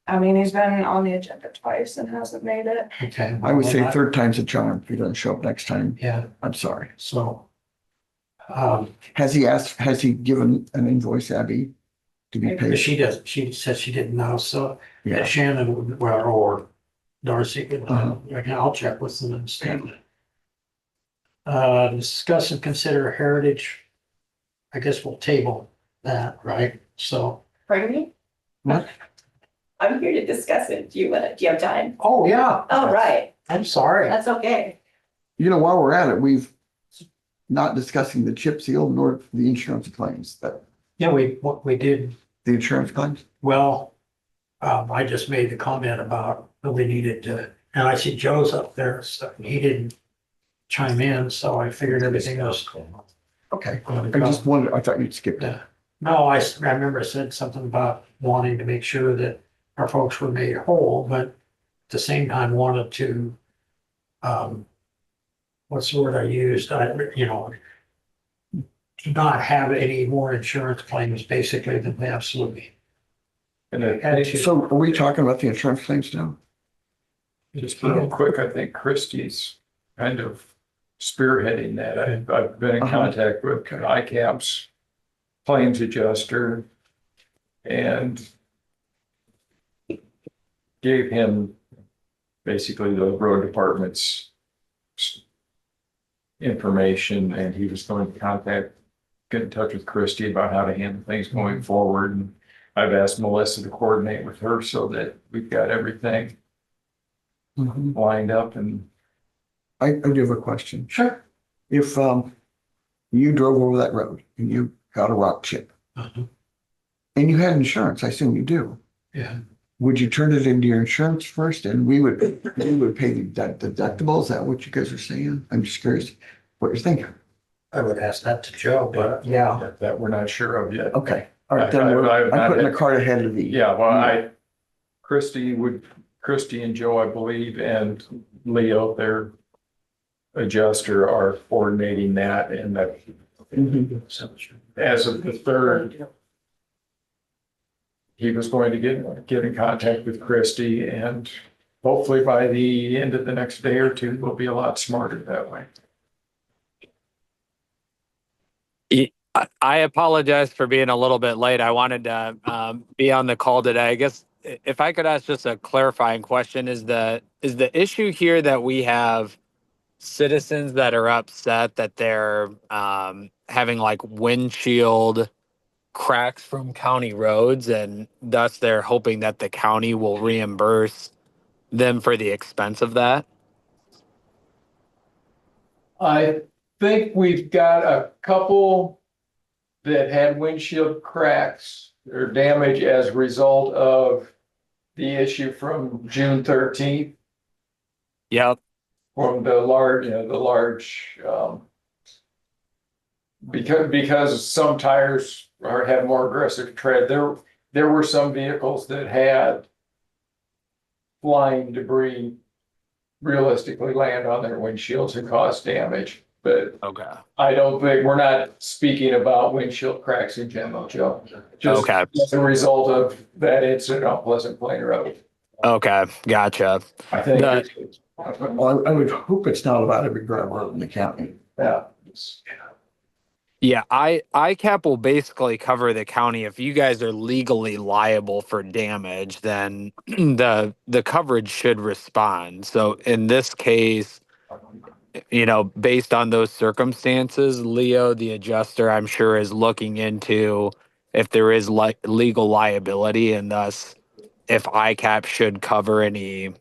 I mean, he's been on the agenda twice and hasn't made it. okay. I would say well, third time's a charm. If he doesn't show up next time, Yeah, I'm sorry. so, Has he given an invoice, Abby, to be but paid? she said she didn't know, so Yeah, Shannon, well, or Darcy, Uh-huh. I'll check with them instead. Discuss and consider heritage. I guess we'll table that, right? So, Pardon me? what? I'm here to discuss it. Do you have time? Oh, yeah. Oh, right. I'm sorry. That's okay. you know, while we're at it, we've not discussing the chip seal nor the insurance claims, that Yeah, what we did, the insurance claims. well, I just made the comment about that we needed to, and I see Joe's up there, so he didn't chime in, so I figured everything was. Okay, going I to go. just wondered, I thought you'd skipped it. Yeah. No, I remember I said something about wanting to make sure that our folks were made whole, but at the same time wanted to, what's the word I used? Not have any more insurance claims basically than we absolutely And had to. So are we talking about the insurance claims now? just real quick, I think Christie's kind of spearheading that. I've been in Uh-huh. contact with ICAP's claims adjuster and gave him basically the road department's information, and he was going to get in touch with Christie about how to handle things going forward. And I've asked Melissa to coordinate with her so that we've got everything lined up. And I do have a question. Sure. If you drove over that road and you got a rock chip Uh-huh. and you had insurance, I assume you do. Yeah, would you turn it into your insurance first and we would pay the deductible? Is that what you guys are saying? I'm just curious what you're thinking. I would ask that to Joe, but yeah. That we're not sure of yet. Okay, all right, then I'm putting the cart ahead of the. Yeah, well, Christie and Joe, I believe, and Leo, their adjuster, are coordinating that, and that as of the third, he was going to get in contact with Christie, and hopefully by the end of the next day or two, we'll be a lot smarter that way. I apologize for being a little bit late. I wanted to be on the call today. I guess if I could ask just a clarifying question, is the issue here that we have citizens that are upset that they're having like windshield cracks from county roads, and thus they're hoping that the county will reimburse them for the expense of that? I think we've got a couple that had windshield cracks or damage as a result of the issue from June 13th. Yep. From the large, because some tires had more aggressive tread. There were some vehicles that had flying debris realistically land on their windshields and cause damage. But Okay. I don't think, we're not speaking about windshield cracks in general, Joe. Just Okay. as a result of that incident on Pleasant Plain Road. Okay. Gotcha. I think, Well, I would hope it's not about every gravel road in the county. yeah. Yeah, ICAP will basically cover the county. If you guys are legally liable for damage, then the coverage should respond. So in this case, based on those circumstances, Leo, the adjuster, I'm sure is looking into if there is legal liability, and thus if ICAP should cover any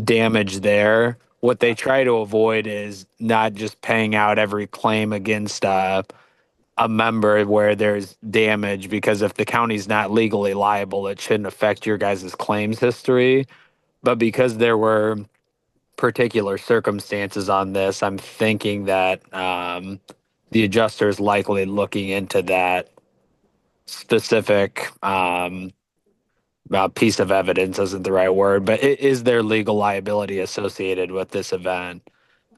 damage there. What they try to avoid is not just paying out every claim against a member where there's damage, because if the county's not legally liable, it shouldn't affect your guys' claims history. But because there were particular circumstances on this, I'm thinking that the adjuster is likely looking into that specific piece of evidence isn't the right word, but is there legal liability associated with this event?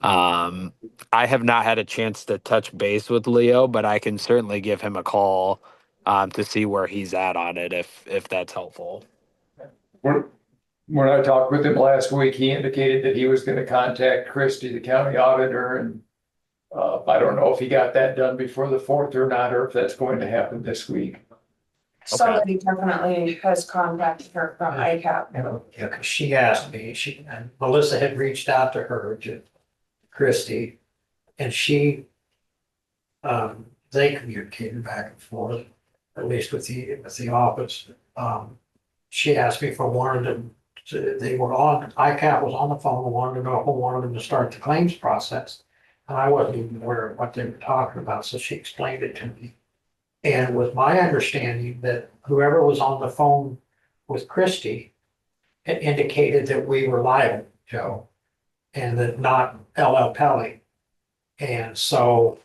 I have not had a chance to touch base with Leo, but I can certainly give him a call to see where he's at on it, if that's helpful. When I talked with him last week, he indicated that he was going to contact Christie, the county auditor, and I don't know if he got that done before the 4th or not, or if that's going to happen this week. Somebody definitely has contacted her from ICAP. Yeah, because she asked me, and Melissa had reached out to her, to Christie, and they communicated back and forth, at least with the office. She asked me if I wanted them they were on, ICAP was on the phone, and wanted to know if I wanted them to start the claims process. And I wasn't even aware of what they were talking about, so she explained it to me. And it was my understanding that whoever was on the phone with Christie had indicated that we were liable, Joe, and that not LL Pelly. And so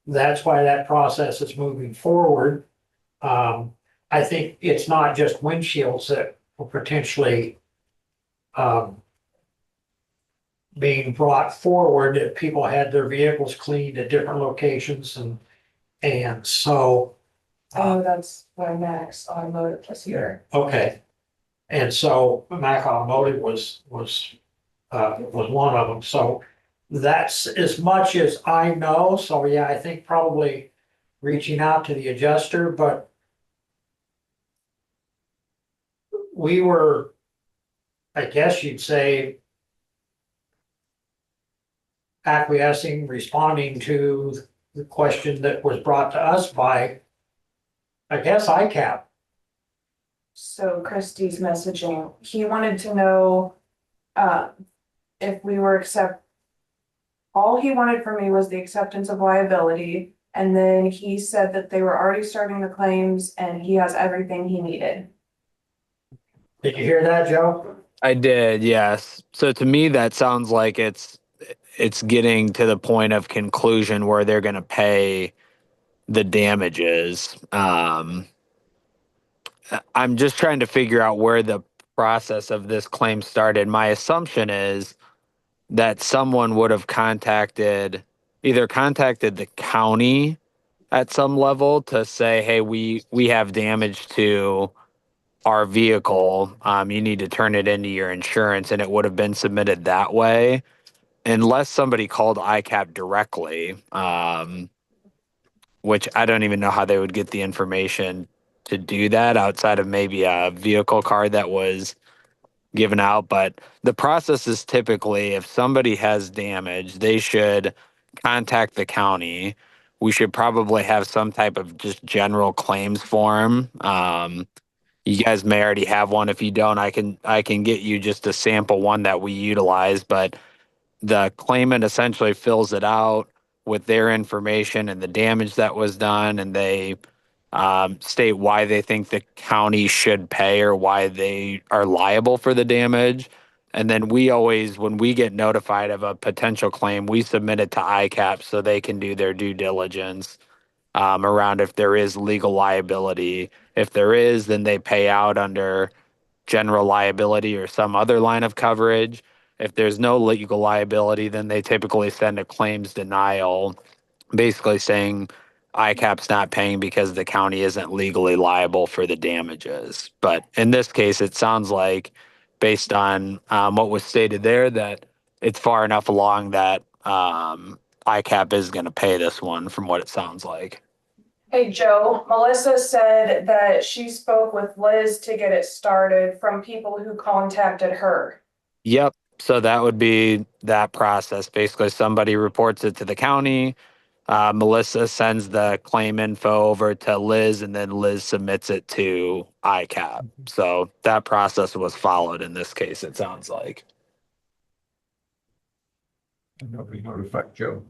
that's why that process is moving forward. I think it's not just windshields that will potentially being brought forward, that people had their vehicles cleaned at different locations, and so. Oh, that's why Max Automotive was here. Okay. And so Mac Automotive was one of them. So that's as much as I know. So yeah, I think probably reaching out to the adjuster, but we were, I guess you'd say, acquiescing, responding to the question that was brought to us by, I guess, ICAP. So Christie's messaging, he wanted to know if we were all he wanted from me was the acceptance of liability. And then he said that they were already starting the claims and he has everything he needed. Did you hear that, Joe? I did, yes. So to me, that sounds like it's getting to the point of conclusion where they're going to pay the damages. I'm just trying to figure out where the process of this claim started. My assumption is that someone would have either contacted the county at some level to say, hey, we have damage to our vehicle. You need to turn it into your insurance, and it would have been submitted that way, unless somebody called ICAP directly, which I don't even know how they would get the information to do that outside of maybe a vehicle card that was given out. But the process is typically if somebody has damage, they should contact the county. We should probably have some type of just general claims form. You guys may already have one. If you don't, I can get you just a sample one that we utilize. But the claimant essentially fills it out with their information and the damage that was done, and they state why they think the county should pay or why they are liable for the damage. And then we always, when we get notified of a potential claim, we submit it to ICAP so they can do their due diligence around if there is legal liability. If there is, then they pay out under general liability or some other line of coverage. If there's no legal liability, then they typically send a claims denial, basically saying ICAP's not paying because the county isn't legally liable for the damages. But in this case, it sounds like, based on what was stated there, that it's far enough along that ICAP is going to pay this one, from what it sounds like. Hey, Joe, Melissa said that she spoke with Liz to get it started from people who contacted her. Yep. So that would be that process. Basically, somebody reports it to the county. Melissa sends the claim info over to Liz, and then Liz submits it to ICAP. So that process was followed in this case, it sounds like. And nobody notified Joe.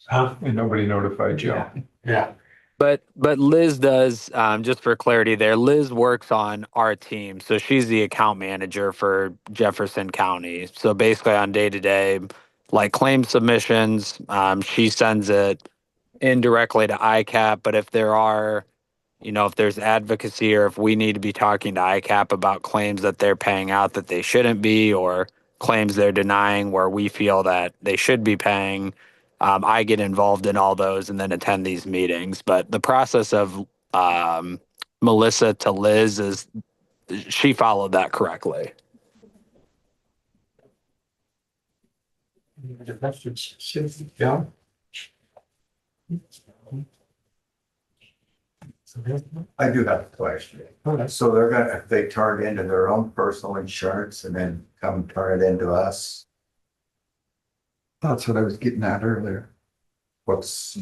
Huh? And nobody notified Joe. Yeah. But Liz does, just for clarity there, Liz works on our team. So she's the account manager for Jefferson County. So basically on day to day, like claim submissions, she sends it indirectly to ICAP. But if there are, if there's advocacy or if we need to be talking to ICAP about claims that they're paying out that they shouldn't be, or claims they're denying where we feel that they should be paying, I get involved in all those and then attend these meetings. But the process of Melissa to Liz is she followed that correctly. Any other questions? Joe? I do have a question. Okay. So they're gonna, if they turn it into their own personal insurance and then come turn it into us, That's what I was getting at earlier.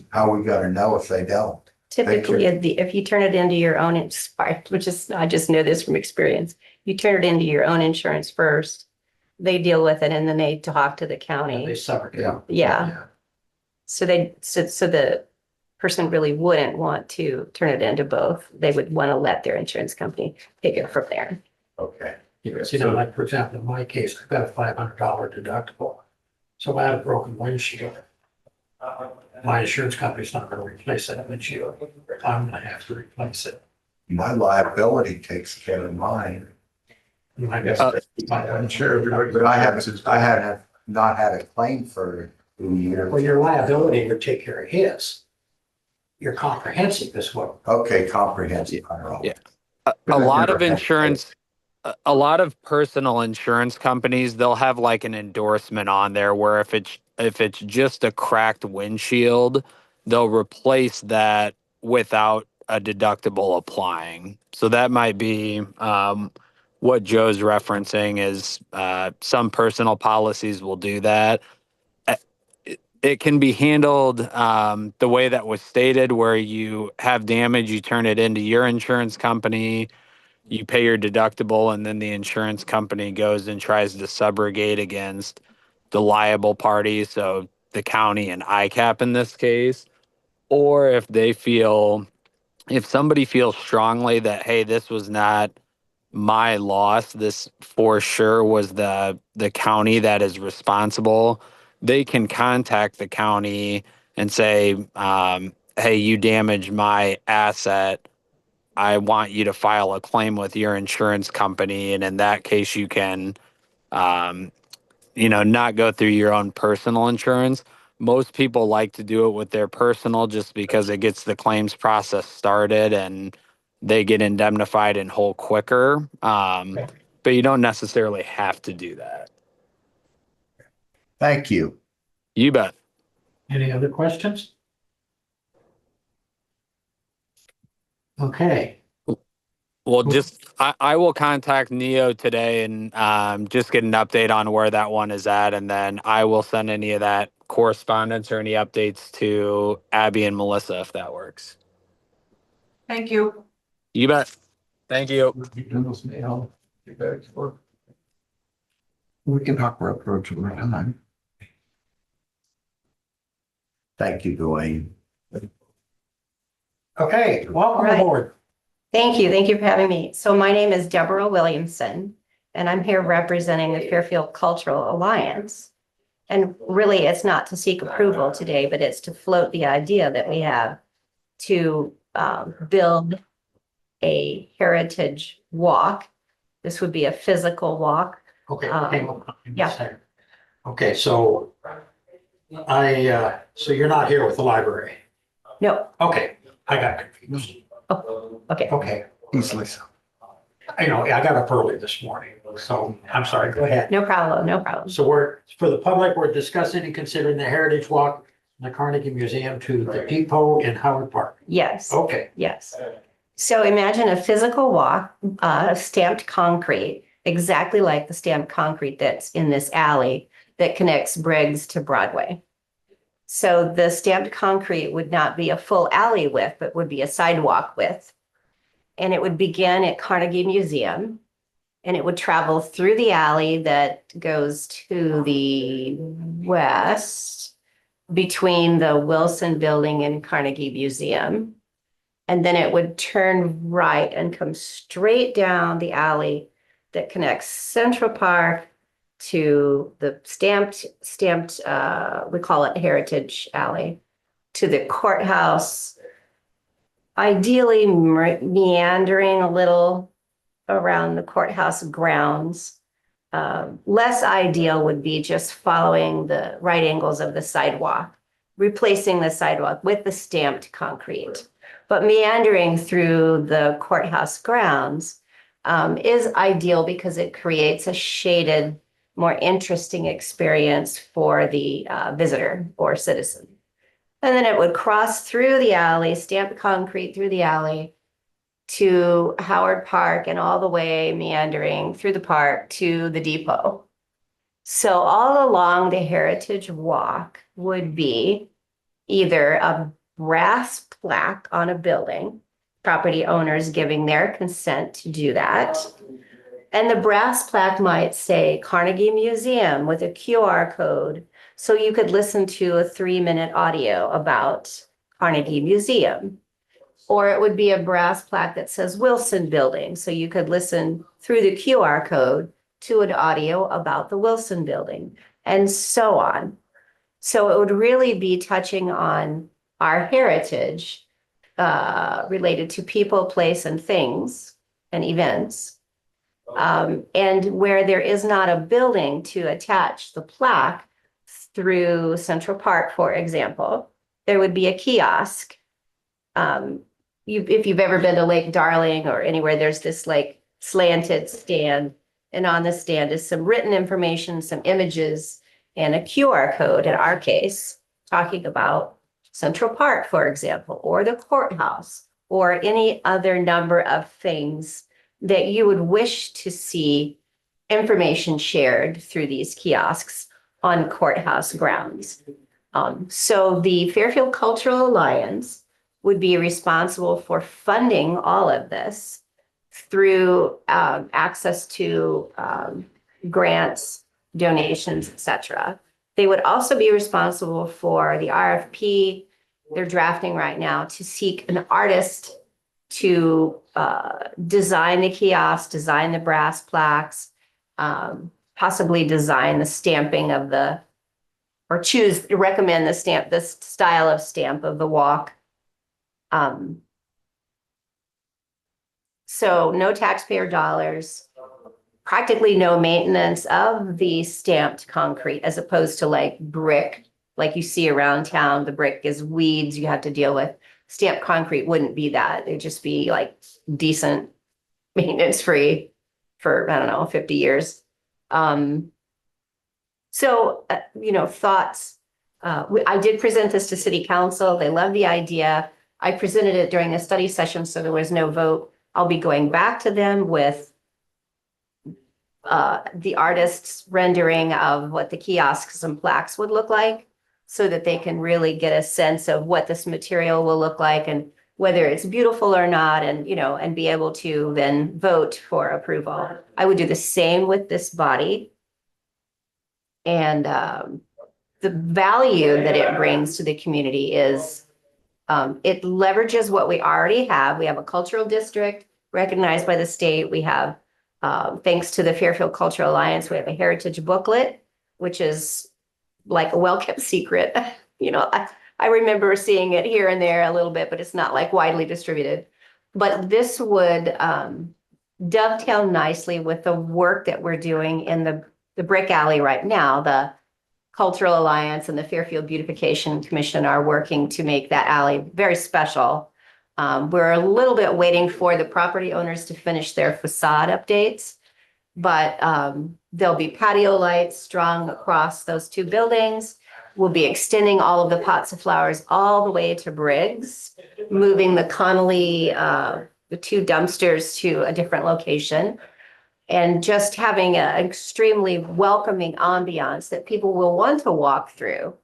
how we gotta know if they don't? Typically, if you turn it into your own, which is, I just know this from experience, you turn it into your own insurance first. They deal with it and then they talk to the They county. suffered. Yeah. So the person really wouldn't want to turn it into both. They would want to let their insurance company take it from there. Okay. Like, for example, in my case, I've got a $500 deductible. So I had a broken windshield. My insurance company's not gonna replace that windshield. I'm gonna have to replace it. My liability takes care of mine. I guess. I'm sure everybody. But I had not had a claim for 2 years. Well, your liability would take care of his. Your comprehensive is what. Okay, comprehensive. Yeah. A lot of insurance, a lot of personal insurance companies, they'll have like an endorsement on there where if it's just a cracked windshield, they'll replace that without a deductible applying. So that might be what Joe's referencing is some personal policies will do that. It can be handled the way that was stated, where you have damage, you turn it into your insurance company, you pay your deductible, and then the insurance company goes and tries to subrogate against the liable party, so the county and ICAP in this case. Or if somebody feels strongly that, hey, this was not my loss, this for sure was the county that is responsible. They can contact the county and say, hey, you damaged my asset. I want you to file a claim with your insurance company. And in that case, you can, not go through your own personal insurance. Most people like to do it with their personal just because it gets the claims process started and they get indemnified in whole quicker. But you don't necessarily have to do that. Thank you. You bet. Any other questions? Okay, Well, I will contact Neo today and just get an update on where that one is at. And then I will send any of that correspondence or any updates to Abby and Melissa if that works. Thank you. You bet. Thank you. You do those mail, get back to work. We can talk road road to right time. Thank you, Dwayne. okay, welcome Right. aboard. Thank you. Thank you for having me. So my name is Deborah Williamson, and I'm here representing the Fairfield Cultural Alliance. And really, it's not to seek approval today, but it's to float the idea that we have to build a heritage walk. This would be a physical walk. Okay, Um, hang on. yeah. Okay, so so you're not here with the library? No, Okay, I got confused. okay. Okay, Easily so. I got up early this morning, so I'm sorry, go ahead. No problem, no problem. So for the public, we're discussing and considering the Heritage Walk from the Carnegie Museum to the depot in Howard Park. Yes, Okay, yes. So imagine a physical walk, stamped concrete, exactly like the stamped concrete that's in this alley that connects Briggs to Broadway. So the stamped concrete would not be a full alley width, but would be a sidewalk width. And it would begin at Carnegie Museum, and it would travel through the alley that goes to the west between the Wilson Building and Carnegie Museum. And then it would turn right and come straight down the alley that connects Central Park to the stamped, we call it Heritage Alley, to the courthouse, ideally meandering a little around the courthouse grounds. Less ideal would be just following the right angles of the sidewalk, replacing the sidewalk with the stamped concrete. But meandering through the courthouse grounds is ideal because it creates a shaded, more interesting experience for the visitor or citizen. And then it would cross through the alley, stamped concrete through the alley to Howard Park and all the way meandering through the park to the depot. So all along the Heritage Walk would be either a brass plaque on a building, property owners giving their consent to do that. And the brass plaque might say Carnegie Museum with a QR code. So you could listen to a 3-minute audio about Carnegie Museum. Or it would be a brass plaque that says Wilson Building. So you could listen through the QR code to an audio about the Wilson Building, and so on. So it would really be touching on our heritage related to people, place, and things and events. And where there is not a building to attach the plaque through Central Park, for example, there would be a kiosk. If you've ever been to Lake Darling or anywhere, there's this like slanted stand, and on the stand is some written information, some images, and a QR code in our case, talking about Central Park, for example, or the courthouse, or any other number of things that you would wish to see information shared through these kiosks on courthouse grounds. So the Fairfield Cultural Alliance would be responsible for funding all of this through access to grants, donations, etc. They would also be responsible for the RFP they're drafting right now to seek an artist to design the kiosk, design the brass plaques, possibly design the stamping of the, or recommend the stamp, this style of stamp of the walk. So no taxpayer dollars, practically no maintenance of the stamped concrete as opposed to like brick, like you see around town. The brick is weeds you have to deal with. Stamped concrete wouldn't be that. It'd just be like decent, maintenance free for, I don't know, 50 years. Thoughts. I did present this to city council. They love the idea. I presented it during a study session, so there was no vote. I'll be going back to them with the artist's rendering of what the kiosks and plaques would look like so that they can really get a sense of what this material will look like and whether it's beautiful or not, and, and be able to then vote for approval. I would do the same with this body. And the value that it brings to the community is it leverages what we already have. We have a cultural district recognized by the state. We have, thanks to the Fairfield Cultural Alliance, we have a heritage booklet, which is like a well-kept secret. I remember seeing it here and there a little bit, but it's not like widely distributed. But this would dovetail nicely with the work that we're doing in the brick alley right now. The Cultural Alliance and the Fairfield Beautification Commission are working to make that alley very special. We're a little bit waiting for the property owners to finish their facade updates, but there'll be patio lights strung across those two buildings. We'll be extending all of the pots of flowers all the way to Briggs, moving the Connolly, the two dumpsters to a different location, and just having an extremely welcoming ambiance that people will want to walk through.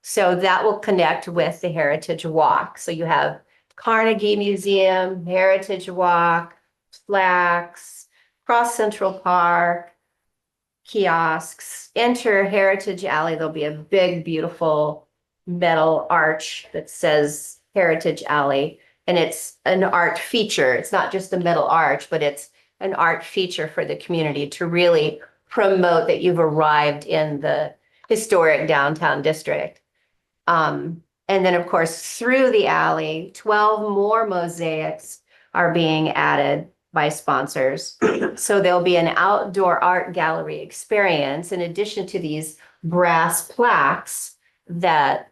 So that will connect with the Heritage Walk. So you have Carnegie Museum, Heritage Walk, plaques, Cross Central Park, kiosks. Enter Heritage Alley. There'll be a big, beautiful metal arch that says Heritage Alley. And it's an art feature. It's not just a metal arch, but it's an art feature for the community to really promote that you've arrived in the historic downtown district. And then, of course, through the alley, 12 more mosaics are being added by sponsors. So there'll be an outdoor art gallery experience in addition to these brass plaques that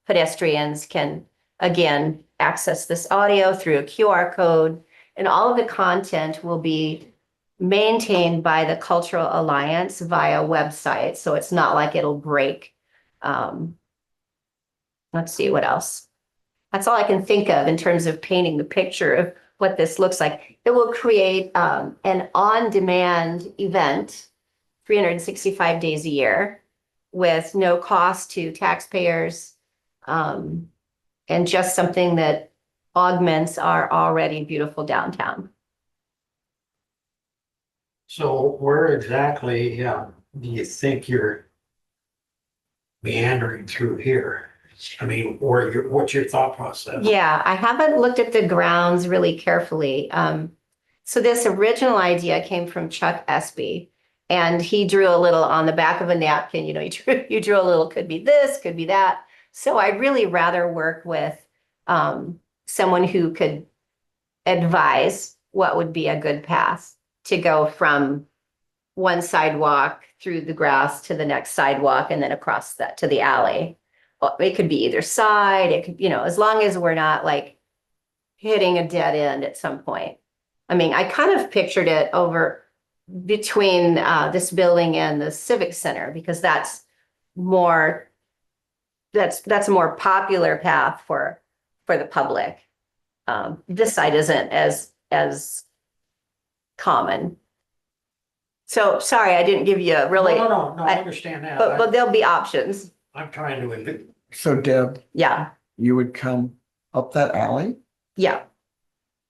pedestrians can, again, access this audio through a QR code. And all of the content will be maintained by the Cultural Alliance via website. So it's not like it'll break. Let's see what else. That's all I can think of in terms of painting the picture of what this looks like. It will create an on-demand event, 365 days a year, with no cost to taxpayers, and just something that augments our already beautiful downtown. So where exactly, do you think you're meandering through here? I mean, what's your thought process? Yeah, I haven't looked at the grounds really carefully. So this original idea came from Chuck Espy, and he drew a little on the back of a napkin. You drew a little, could be this, could be that. So I'd really rather work with someone who could advise what would be a good path to go from one sidewalk through the grass to the next sidewalk and then across that to the alley. Well, it could be either side. It could, as long as we're not like hitting a dead end at some point. I mean, I kind of pictured it over between this building and the Civic Center because that's a more popular path for the public. This side isn't as common. So sorry, I didn't give you a really. No, I understand that. But there'll be options. I'm trying to, So Deb, Yeah, you would come up that alley, yeah,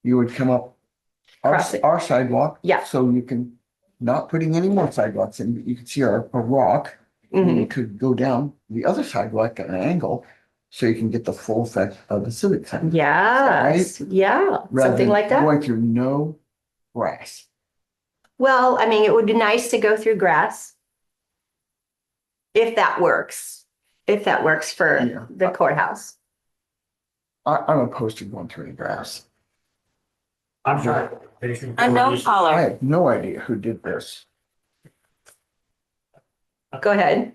you would come up our, Cross it. our sidewalk. Yeah. So you can, not putting any more sidewalks in, you can see a rock. And mhm, you could go down the other sidewalk at an angle so you can get the full effect of the civic center. Yes, yeah, rather something than like that. Going through no grass. Well, I mean, it would be nice to go through grass. If that works, Yeah. for the courthouse. I'm opposed to going through the grass. I'm sorry. I have no idea who did this. Go ahead.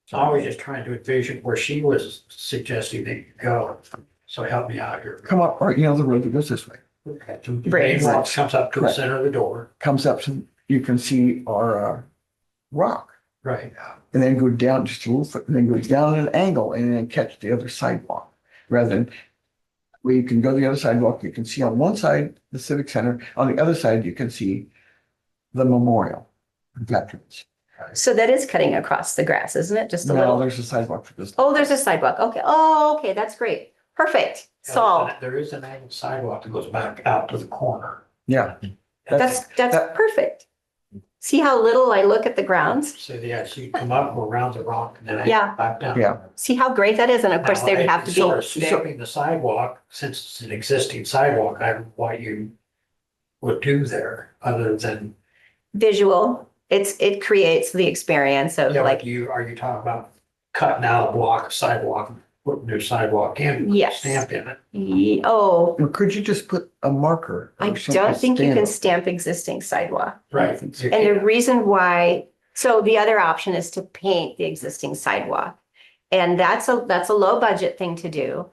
So I was just trying to envision where she was suggesting they could go. So help me out here. Come up, right, the road that goes this way, The main walk comes up to the center of the door. comes up to, you can see our rock. Right. And then go down just a little foot, and then go down at an angle and then catch the other sidewalk. Rather than where you can go the other sidewalk, you can see on one side, the civic center, on the other side, you can see the memorial for veterans. So that is cutting across the grass, isn't it? Just a No, little. there's a sidewalk for this. Oh, there's a sidewalk. Okay. Oh, okay. That's great. Perfect. Solved. There is an angled sidewalk that goes back out to the corner. Yeah. That's that- perfect. See how little I look at the grounds? So yeah, so you come up, go around the rock and then angle Yeah. back down. Yeah. See how great that is? And of course, Now, they would if have to it's sort be of stamping the sidewalk, since it's an existing sidewalk, I don't know what you would do there other than, visual. It creates the experience of yeah, like, like are you talking about cutting out a block of sidewalk, putting new sidewalk in? with a Yes. Stamp in it. oh, Or could you just put a marker? or I something, don't think you can stamp stamp existing sidewalk. Right. And the reason why, so the other option is to paint the existing sidewalk. And that's a low budget thing to do.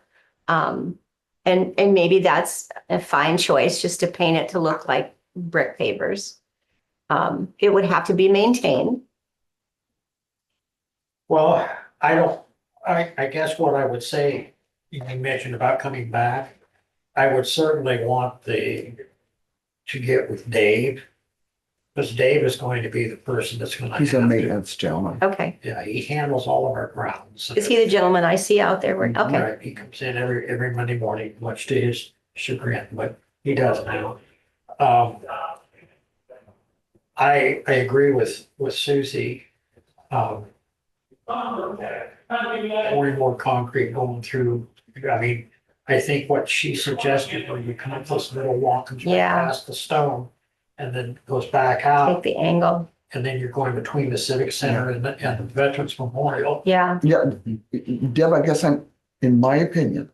And maybe that's a fine choice, just to paint it to look like brick pavers. It would have to be maintained. Well, I guess what I would say, you mentioned about coming back, I would certainly want to get with Dave. Because Dave is going to be the person that's gonna. He's a have to- maintenance gentleman. Okay. Yeah, he handles all of our grounds. Is he the gentleman I see out there? Okay. Right, he comes in every Monday morning, much to his chagrin, but he does now. I agree with Susie. Pouring more concrete going through, I mean, I think what she suggested, where you come up this little walk and Yeah. past the stone. And then goes back out, Take the angle. and then you're going between the Civic Center and the Veterans Memorial. Yeah. Yeah, Deb, I guess in my opinion,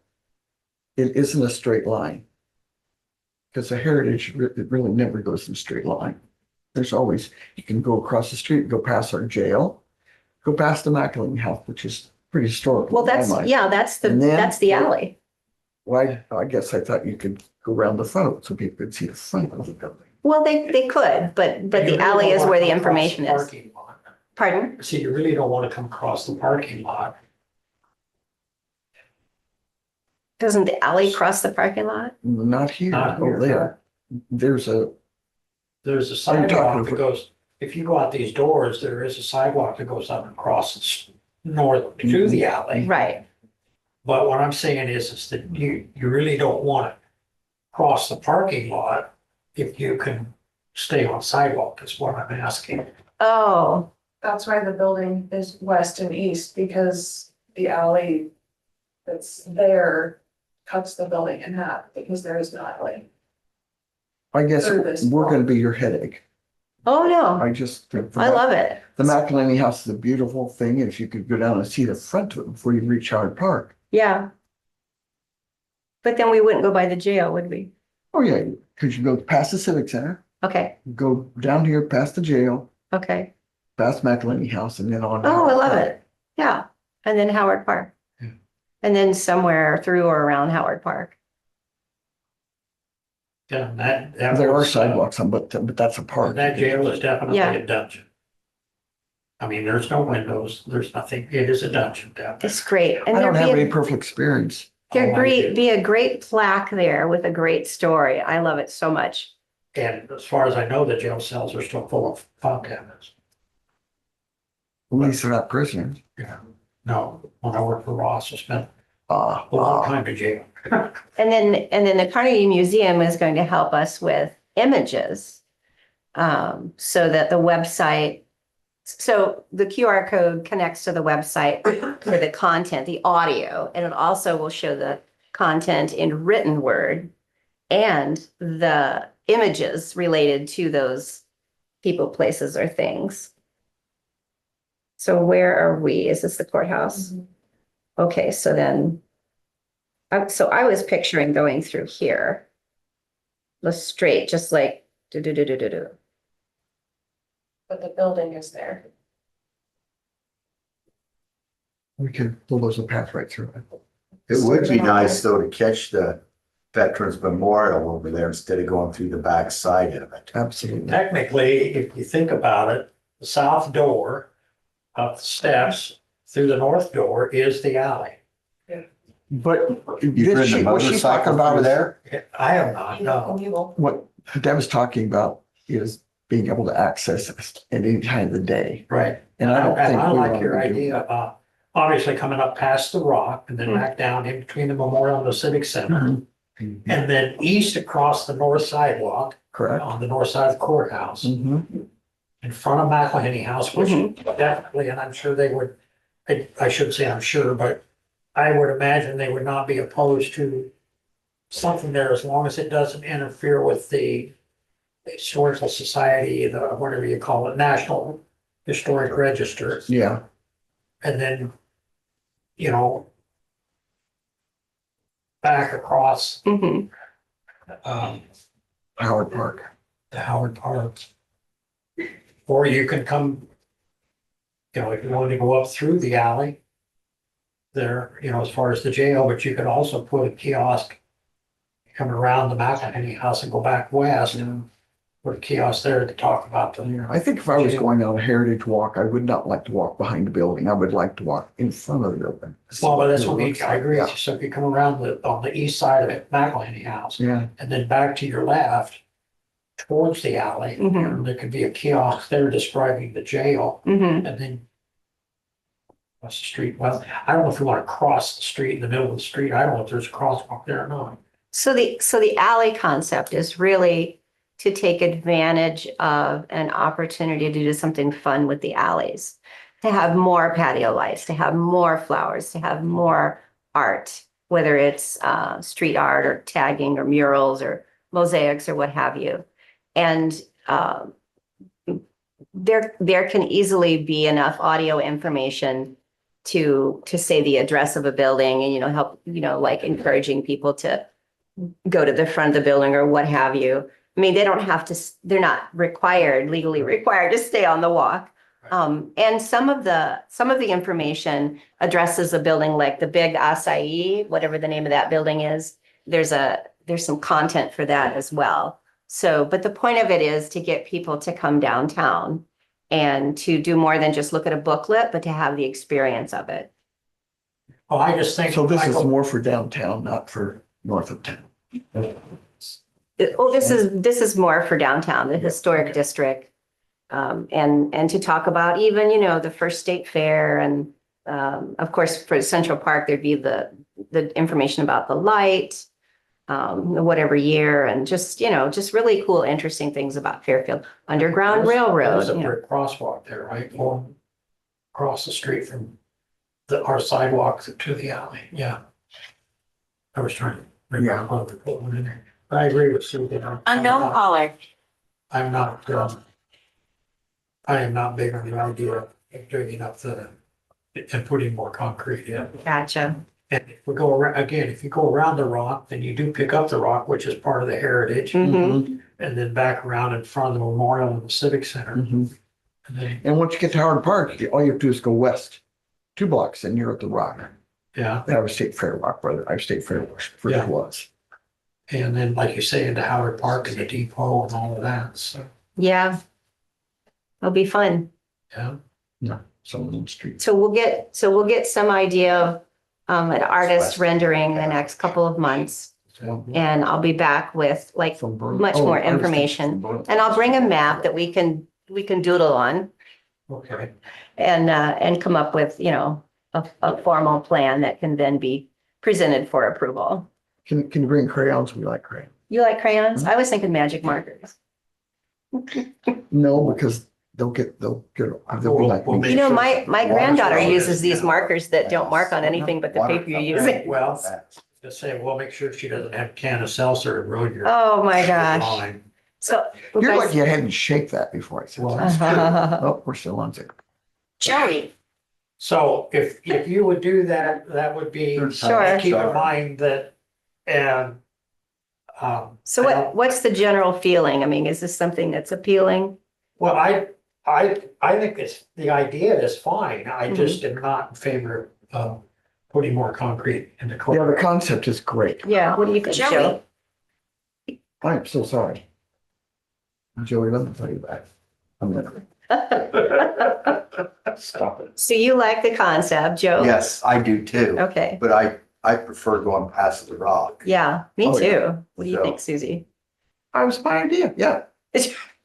it isn't a straight line. Because the heritage, it really never goes in a straight line. There's always, you can go across the street, go past our jail, go past the McElhaney House, which is pretty historic. Well, that's, yeah, that's And then- that's the alley. Well, I guess I thought you could go around the front of it so people could see the front of the building. Well, they could, but You the really alley don't is wanna where the come across information is. parking lot. Pardon? See, you really don't want to come across the parking lot. Doesn't the alley cross the parking lot? Not here, Not over here. there. There's a, There's a Are you talking sidewalk that about- goes, if you go out these doors, there is a sidewalk that goes up and crosses north to Mm-hmm. the alley. Right. But what I'm saying is that you really don't want to cross the parking lot if you can stay on sidewalk, is what I'm asking. Oh, That's why the building is west and east, because the alley that's there cuts the building in half, because there is no alley. I guess Or this we're gonna wall. be your headache. oh no, I just. I love it. The McElhaney House is a beautiful thing. If you could go down and see the front of it before you reach Howard Park. Yeah. But then we wouldn't go by the jail, would we? Oh, yeah, because you go past the Civic Center, Okay, go down here past the jail, okay. past McElhaney House, and then on. to Oh, I Howard love Park. it. Yeah. And then Howard Park. Yeah. And then somewhere through or around Howard Park. Yeah, that There are was, sidewalks on, but that's a park. That jail is definitely Yeah. a dungeon. I mean, there's no windows, there's nothing, it is a dungeon down there. It's great. And I don't have there'd any be perfect experience. there'd Oh, I do. be a great plaque there with a great story. I love it so much. And as far as I know, the jail cells are still full of file cabinets. At least they're not prisoners. Yeah, no, when I worked for Ross, I spent a long time in jail. And then the Carnegie Museum is going to help us with images. So that the website So the QR code connects to the website for the content, the audio, and it also will show the content in written word and the images related to those people, places, or things. So where are we? Is this the courthouse? Okay, so then, so I was picturing going through here. The straight, just like do. But the building is there. We could bulldoze a path right through it. It would be nice though to catch the Veterans Memorial over there instead of going through the back side of it. Absolutely. Technically, if you think about it, the south door up the steps through the north door is the alley. But You've ridden a what she's talking motorcycle about through is, there? I have not, no. what Deb is talking about is being able to access it at any time of the day. Right. And I don't think. I we like want your to do idea that. of, obviously coming up past the rock and then Mm. back down in between the memorial and the civic center. Mhm. And then east across the north sidewalk Correct. on the north side of the courthouse, Mhm. in front of McElhenney House, which definitely, and I'm sure they would, I shouldn't say I'm sure, but I would imagine they would not be opposed to something there as long as it doesn't interfere with the Historical Society, the, whatever you call it, National Historic Register. Yeah, And then, you know, back across, Mhm. um, Howard Park. to Howard Park. Or you can come, you know, if you wanted to go up through the alley there, you know, as far as the jail, but you could also put a kiosk come around the McElhenney House and go back west, put a kiosk there to talk about the. Yeah, I think if I was going on a heritage walk, I would not like to walk behind the building. I would like to walk in front of the building. Well, but that's See what it we, looks I like. agree with you. So if you come around on the east side of it, McElhenney House, Yeah, and then back to your left towards the alley, Mhm. and there could be a kiosk there describing the jail, Mhm. and then across the street. Well, I don't know if you want to cross the street in the middle of the street. I don't know if there's a crosswalk there or not. So the alley concept is really to take advantage of an opportunity to do something fun with the alleys, to have more patio lights, to have more flowers, to have more art, whether it's street art or tagging or murals or mosaics or what have you. And there can easily be enough audio information to say the address of a building and, you know, help, you know, like encouraging people to go to the front of the building or what have you. I mean, they don't have to, they're not required, legally required to stay on the walk. And some of the information addresses a building like the Big Acai, whatever the name of that building is. There's some content for that as well. So, but the point of it is to get people to come downtown and to do more than just look at a booklet, but to have the experience of it. Oh, I just think. so this is Michael, more for downtown, not for north of town. Oh, this is more for downtown, the historic district. And to talk about even, you know, the first state fair and, of course, for Central Park, there'd be the information about the light, whatever year, and just, you know, just really cool, interesting things about Fairfield, Underground Railroad, There's a you know. brick crosswalk there, right? Going across the street from our sidewalk to the alley, yeah. I was trying to remember how to put one in there. But I agree with Sue. You know, Unknown caller. I'm not, I am not big on the idea of digging up and putting more concrete in. Gotcha. And if we go around, again, if you go around the rock, then you do pick up the rock, which is part of the heritage. Mhm. And then back around in front of the memorial and the civic center. Mhm. And then, And once you get to Howard Park, all you have to do is go west 2 blocks and you're at the rock. yeah, The Iowa State Fair Rock, brother. Iowa State Fair first Yeah. was. and then, like you say, into Howard Park and the depot and all of that, so, Yeah. It'll be fun. yeah. Some of them streets. So we'll get some idea of an artist rendering in the next couple of months. And I'll be back with like From Burn- much oh, more I was thinking information. from Burn- And I'll bring a map that we can doodle on Okay, and come up with, you know, a formal plan that can then be presented for approval. Can you bring crayons? We like crayons. You like crayons? I was thinking magic markers. No, because they'll get, they'll be We'll like. make You know, sure- my Water granddaughter flow uses is, these you know, markers that don't mark on anything but the paper you're using. Well, just say, we'll make sure she doesn't have a can of seltzer and ruin your Oh, my gosh. line. So. You're guys- lucky I hadn't shake that before I said Well, that. that's true. Oh, we're still on there. Joey, So if you would do that, that would be. Sure. Keep in mind that, and. so what's the general feeling? I mean, is this something that's appealing? Well, I think the idea is fine. I just am not in favor of putting more concrete in the Yeah, corner. the concept is great. Yeah, what do you think, Joe? I'm so sorry. Joey, let me tell you that. I'm gonna stop it. So you like the concept, Joe? Yes, I do too, Okay, but I prefer going past the rock. yeah, me Oh, yeah. too. What do you So- think, Susie? That was my idea, yeah.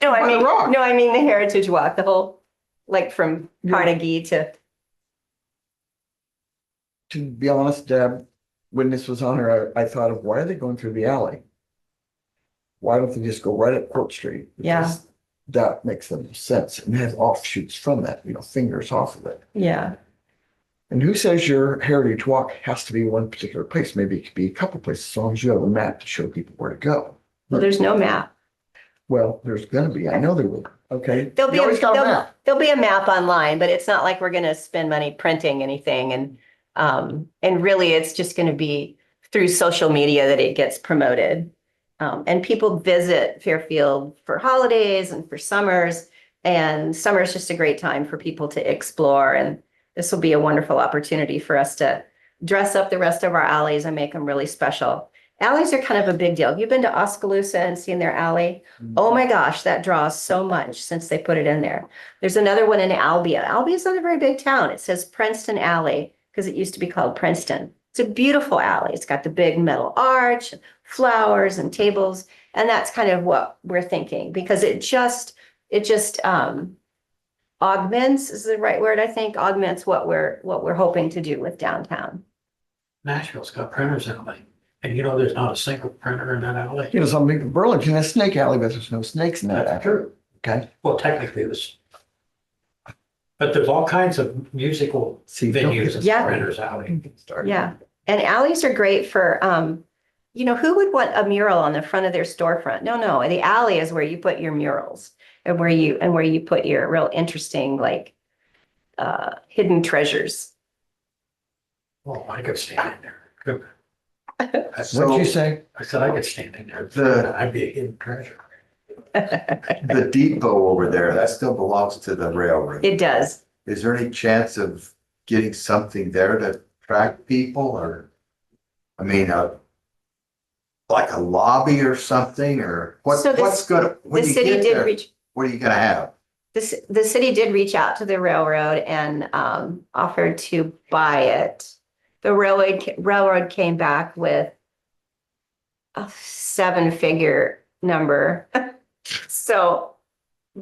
No, I By the mean, rock. no, I mean the Heritage Walk, the whole, like from Yeah. Carnegie to, To be honest, Deb, when this was on her, I thought of, why are they going through the alley? Why don't they just go right up Court Street? Yeah. Because that makes them sense and has offshoots from that, fingers off of it. yeah, And who says your heritage walk has to be one particular place? Maybe it could be a couple places, as long as you have a map to show people where to go. well, there's no map. Well, there's gonna be, I know there will, okay? There'll be, You always got a there'll, map. there'll be a map online, but it's not like we're gonna spend money printing anything and really it's just gonna be through social media that it gets promoted. And people visit Fairfield for holidays and for summers, and summer is just a great time for people to explore, and this will be a wonderful opportunity for us to dress up the rest of our alleys and make them really special. Alleys are kind of a big deal. You've been to Oskaloosa and seen their alley? Oh my gosh, that draws so much since they put it in there. There's another one in Albia. Albia is not a very big town. It says Princeton Alley because it used to be called Princeton. It's a beautiful alley. It's got the big metal arch, flowers and tables. And that's kind of what we're thinking because it just augments is the right word, I think, augments what we're hoping to do with downtown. Nashville's got printers alley, and there's not a single printer in that alley. Something, Burlington has Snake Alley, but there's no snakes in that That's alley. true. Okay? Well, technically this. But there's all kinds of musical See, venues in Yeah. printers alley. Yeah, and alleys are great for, who would want a mural on the front of their storefront? No, the alley is where you put your murals and where you put your real interesting, like, hidden treasures. Well, I could stand in there. What'd you say? I said I could stand in there. The- I'd be a hidden treasure. The depot over there, that still belongs to the railroad. It does. Is there any chance of getting something there to attract people or, I mean, like a lobby or something or So what's gonna, when The you city get did there, reach, what are you gonna have? the city did reach out to the railroad and offered to buy it. The railroad came back with a 7-figure number. So,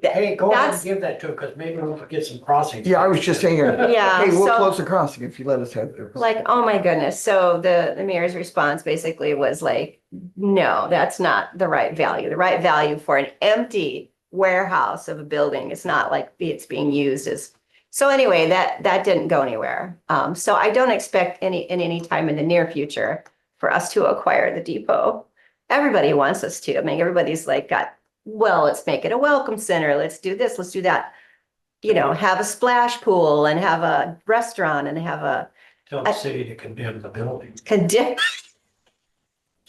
Hey, go ahead and That's- give that to, because maybe we'll get some crossings. Yeah, I was just saying, hey, yeah, we'll so close the crossing if you let us have it. like, oh my goodness. So the mayor's response basically was like, no, that's not the right value. The right value for an empty warehouse of a building is not like it's being used as. So anyway, that didn't go anywhere. So I don't expect any time in the near future for us to acquire the depot. Everybody wants us to. I mean, everybody's like let's make it a welcome center. Let's do this, let's do that. Have a splash pool and have a restaurant and have a Tell the city to condemn the building.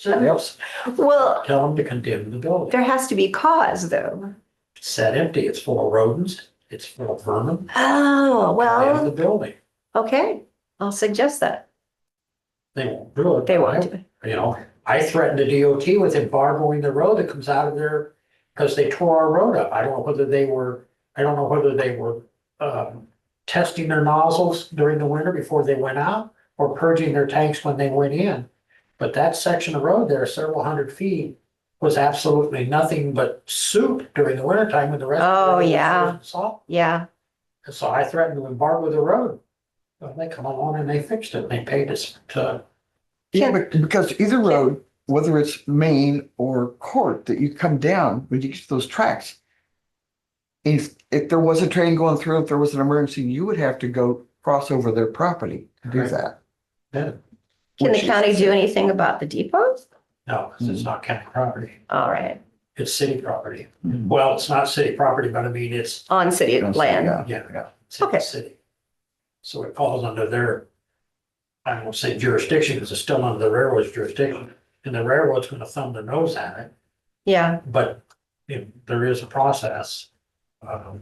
Yes. well, Tell them to condemn the building. there has to be cause though. It's that empty. It's full of rodents. It's full of vermin. Oh, Condemn the well, building. okay, I'll suggest that. They won't do it. They won't do it. I threatened the DOT with embargoing the road that comes out of there because they tore our road up. I don't know whether they were testing their nozzles during the winter before they went out or purging their tanks when they went in. But that section of road there, several hundred feet, was absolutely nothing but soup during the wintertime when the rest. of the Oh, road was yeah. frozen solid. Yeah, And so I threatened to embargo the road. Well, they come along and they fixed it. They paid us to. Yeah, but because either road, whether it's Main or Court, that you come down, when you get to those tracks, if there was a train going through, if there was an emergency, you would have to go cross over their property to do Right. that. Yeah, Can the Which is- county do anything about the depots? no, 'cause it's not county property. All right, It's city property. Mhm. Well, it's not city property, but I mean, it's, on city Yeah. land. yeah, it's in Okay. the city. So it falls under their, I won't say jurisdiction, because it's still under the railroad's jurisdiction. And the railroad's gonna thumb their nose at it, Yeah, but there is a process.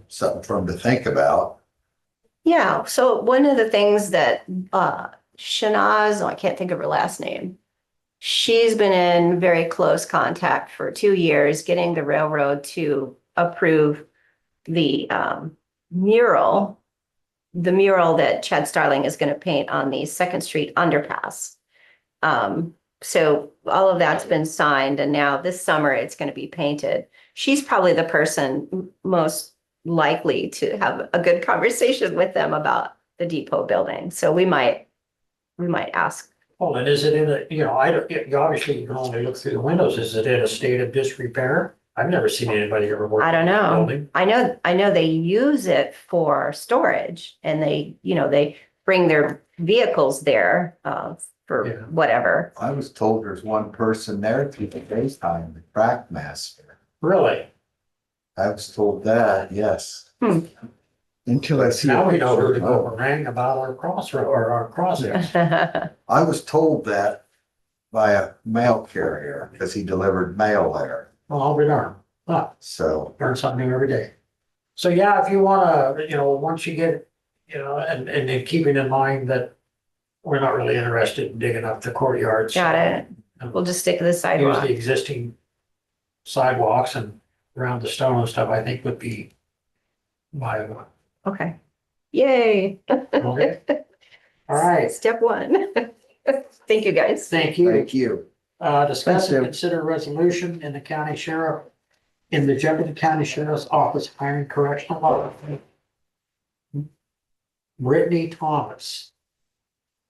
Something for them to think about. yeah. So one of the things that Shanaz, I can't think of her last name. She's been in very close contact for 2 years, getting the railroad to approve the mural. The mural that Chad Starling is going to paint on the Second Street underpass. So all of that's been signed, and now this summer it's going to be painted. She's probably the person most likely to have a good conversation with them about the depot building. So we might ask. Well, and is it in a, I don't, obviously you can only look through the windows. Is it in a state of disrepair? I've never seen anybody ever work. I don't in that know. building. I know they use it for storage, and they bring their vehicles there for Yeah. whatever. I was told there's one person there through the daytime, the track master. Really? I was told that, yes. Until I see. a Now we know who to picture. go harangue about our crossroad or our crossings. I was told that by a mail carrier because he delivered mail there. Well, I'll be darned. Ah, So learn something new every day. So yeah, if you wanna, once you get, and then keeping in mind that we're not really interested in digging up the courtyards. Got it. We'll just stick to the Use sidewalk. the existing sidewalks and around the stone and stuff, I think would be viable. Okay. Yay. Okay. All right, Step one. Thank you, guys. thank you. thank you. Discuss Thanks, and Deb. consider resolution in the county sheriff, in the Jefferson County Sheriff's Office hiring correctional officer Brittany Thomas.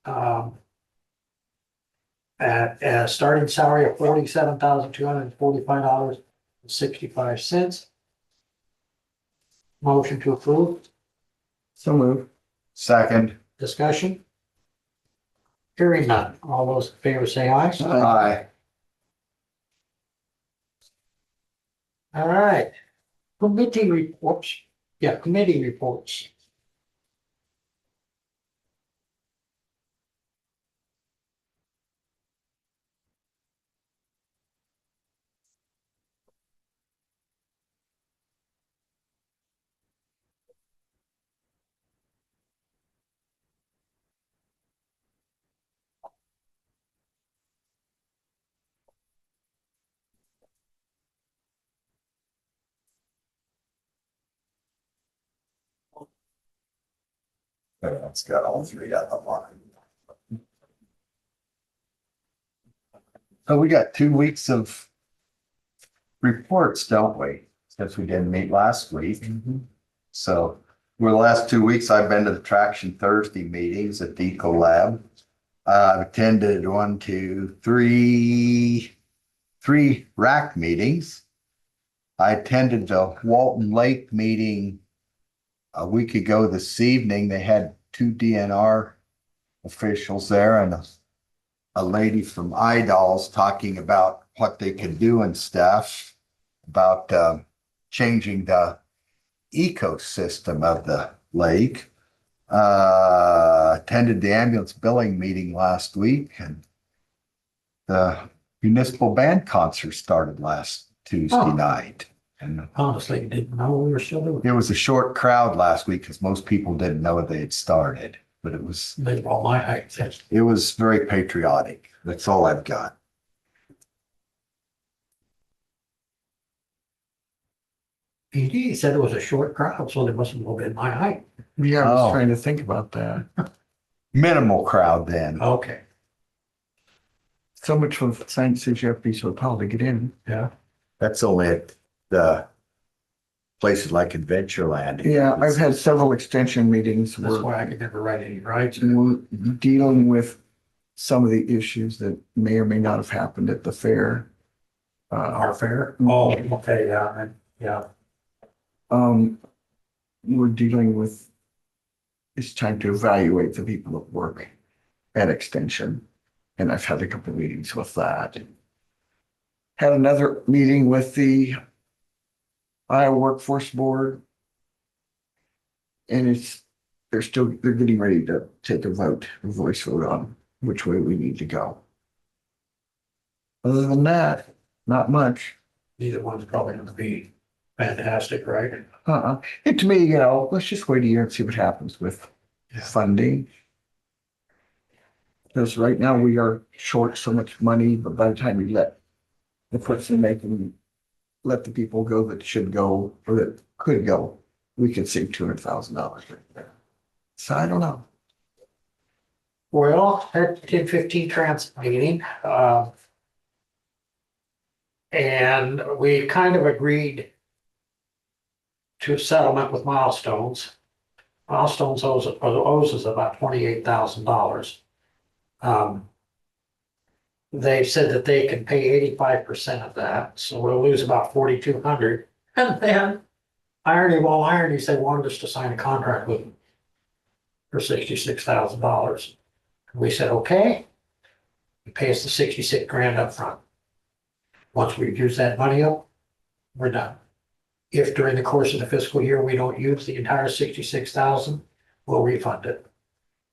At a starting salary of $47,245.65. Motion to approve, So move. Second, discussion. Hearing none, all those in favor say aye. aye. All right. Committee reports, committee reports. It's got all three of them on it. So we got 2 weeks of reports, don't we? Since we didn't meet last week. So for the last 2 weeks, I've been to the Traction Thursday meetings at the Eco Lab. I've attended 3 RAC meetings. I attended the Walton Lake meeting a week ago this evening. They had 2 DNR officials there and a lady from IDOLS talking about what they could do and stuff about changing the ecosystem of the lake. Attended the ambulance billing meeting last week, and the municipal band concert started last Tuesday Oh. night. And Honestly, didn't know we were still doing it was a short crowd last week because most people didn't know they had started, but it. They brought my height. it was very patriotic. That's all I've got. He said it was a short crowd, so they must have been my height. Yeah, I Oh. was trying to think about that. Minimal crowd then. Okay, So much for the sign says you have to be so tall to get in. yeah. That's only at the places like Adventureland. Yeah, I've had several extension meetings That's where why I could never write any rights. we're dealing with some of the issues that may or may not have happened at the fair. Our fair. Oh, okay, yeah, yeah. we're dealing with, it's time to evaluate the people that work at Extension. And I've had a couple of meetings with that. Had another meeting with the Iowa Workforce Board. And they're getting ready to take a voice vote on which way we need to go. Other than that, not much. Neither one's probably gonna be fantastic, right? And to me, let's just wait a year and see what happens with funding. Because right now we are short so much money, but by the time you let the person let the people go that should go or that could go, we could save $200,000 right there. So I don't know. Well, at 10:15 transit meeting, and we kind of agreed to a settlement with Milestones. Milestones owes us about $28,000. They said that they can pay 85% of that, so we'll lose about 4,200. And then irony of all ironies, they wanted us to sign a contract with them for $66,000. We said, okay, you pay us the 66 grand up front. Once we've used that money up, we're done. If during the course of the fiscal year, we don't use the entire 66,000, we'll refund it.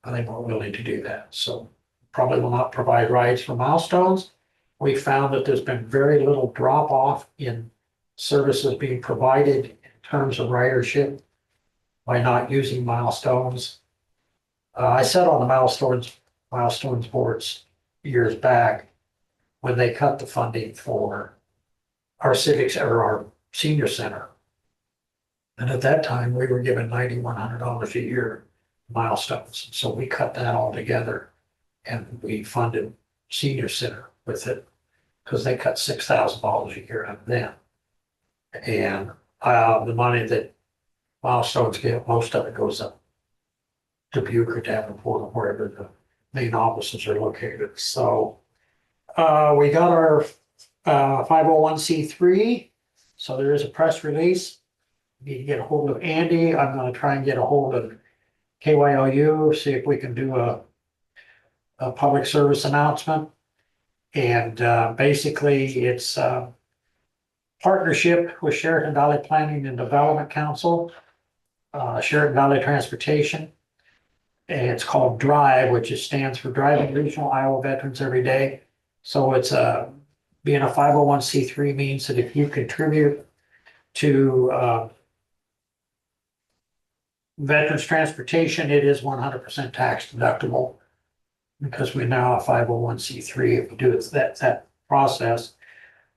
I think we're willing to do that. So probably will not provide rides for Milestones. We found that there's been very little drop off in services being provided in terms of ridership by not using Milestones. I sat on the Milestones boards years back when they cut the funding for our civics or our senior center. And at that time, we were given $9,100 a year Milestones. So we cut that all together and we funded senior center with it because they cut $6,000 a year out of them. And the money that Milestones get, most of it goes up to Butte or Davenport or wherever the main offices are located. So we got our 501c3. So there is a press release. You need to get a hold of Andy. I'm going to try and get a hold of KYOU, see if we can do a public service announcement. And basically it's a partnership with Sheraton Valley Planning and Development Council, Sheraton Valley Transportation. And it's called DRIVE, which stands for Driving Regional Iowa Veterans Every Day. So it's being a 501c3 means that if you contribute to veterans transportation, it is 100% tax deductible because we're now a 501c3 if we do it that process.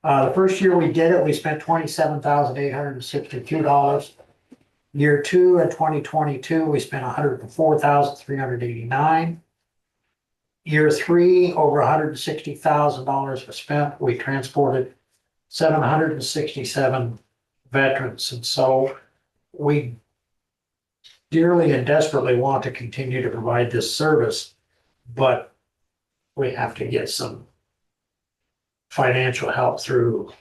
The first year we did it, we spent $27,862. Year two in 2022, we spent $104,389. Year three, over $160,000 was spent. We transported 767 veterans. And so we dearly and desperately want to continue to provide this service, but we have to get some financial help through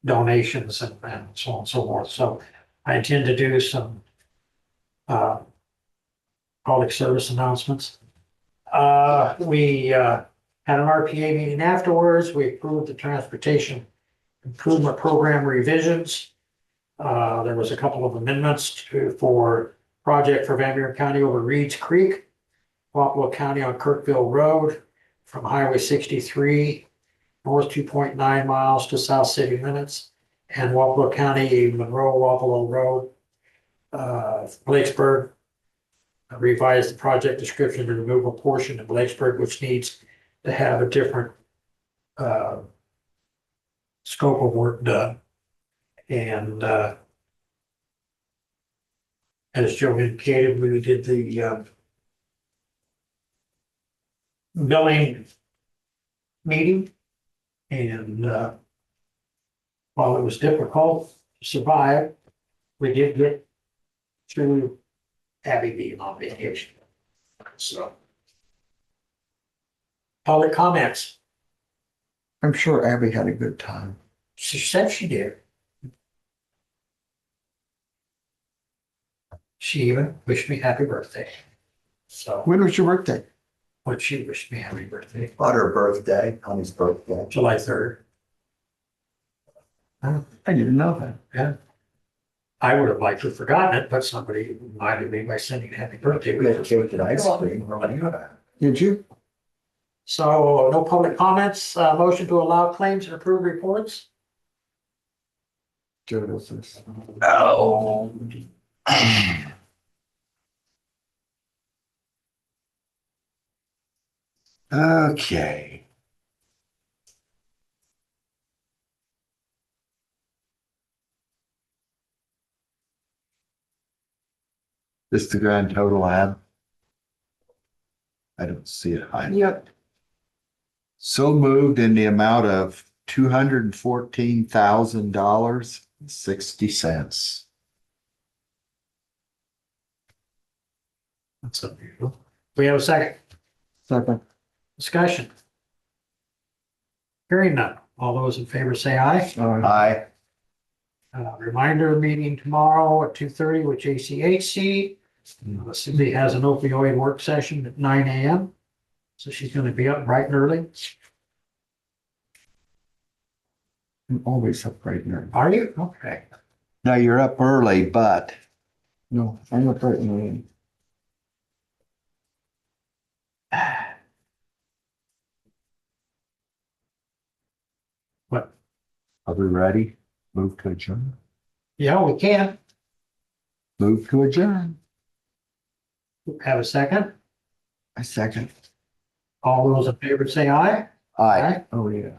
donations and so on and so forth. So I intend to do some public service announcements. We had an RPA meeting afterwards. We approved the transportation improvement program revisions. There was a couple of amendments for project for Van Buren County over Reeds Creek, Wapello County on Kirkville Road from Highway 63 north 2.9 miles to south city limits, and Wapello County Monroe Wapello Road, Blakesburg. Revised the project description to remove a portion of Blakesburg which needs to have a different scope of work done. And as Joe indicated, we did the billing meeting, and while it was difficult to survive, we did get through Abby being on vacation. So public comments. I'm sure Abby had a good time. She said she did. She even wished me happy birthday. So, When was your birthday? when she wished me happy birthday, On her birthday, on his birthday. July 3rd. I didn't know that. I would have liked to have forgotten it, but somebody reminded me by sending happy birthday We had wishes. cake and ice cream. Did you? So no public comments, motion to allow claims and approve reports? Joe does this. Oh. Okay. This the grand total ad? I don't see it. Yep. So moved in the amount of $214,000.60. That's unusual. We have a second Second. discussion. Hearing none. All those in favor say aye. Aye. Reminder meeting tomorrow at 2:30 with JCHC. Cindy has an opioid work session at 9 a.m. So she's going to be up bright and early. I'm always up right now. Are you? Okay. Now you're up early, but No, I'm up right now. What? are we ready? Move to adjourn. Yeah, we can. Move to adjourn. Have a second. I second. All those in favor say aye. Aye. Oh, yeah.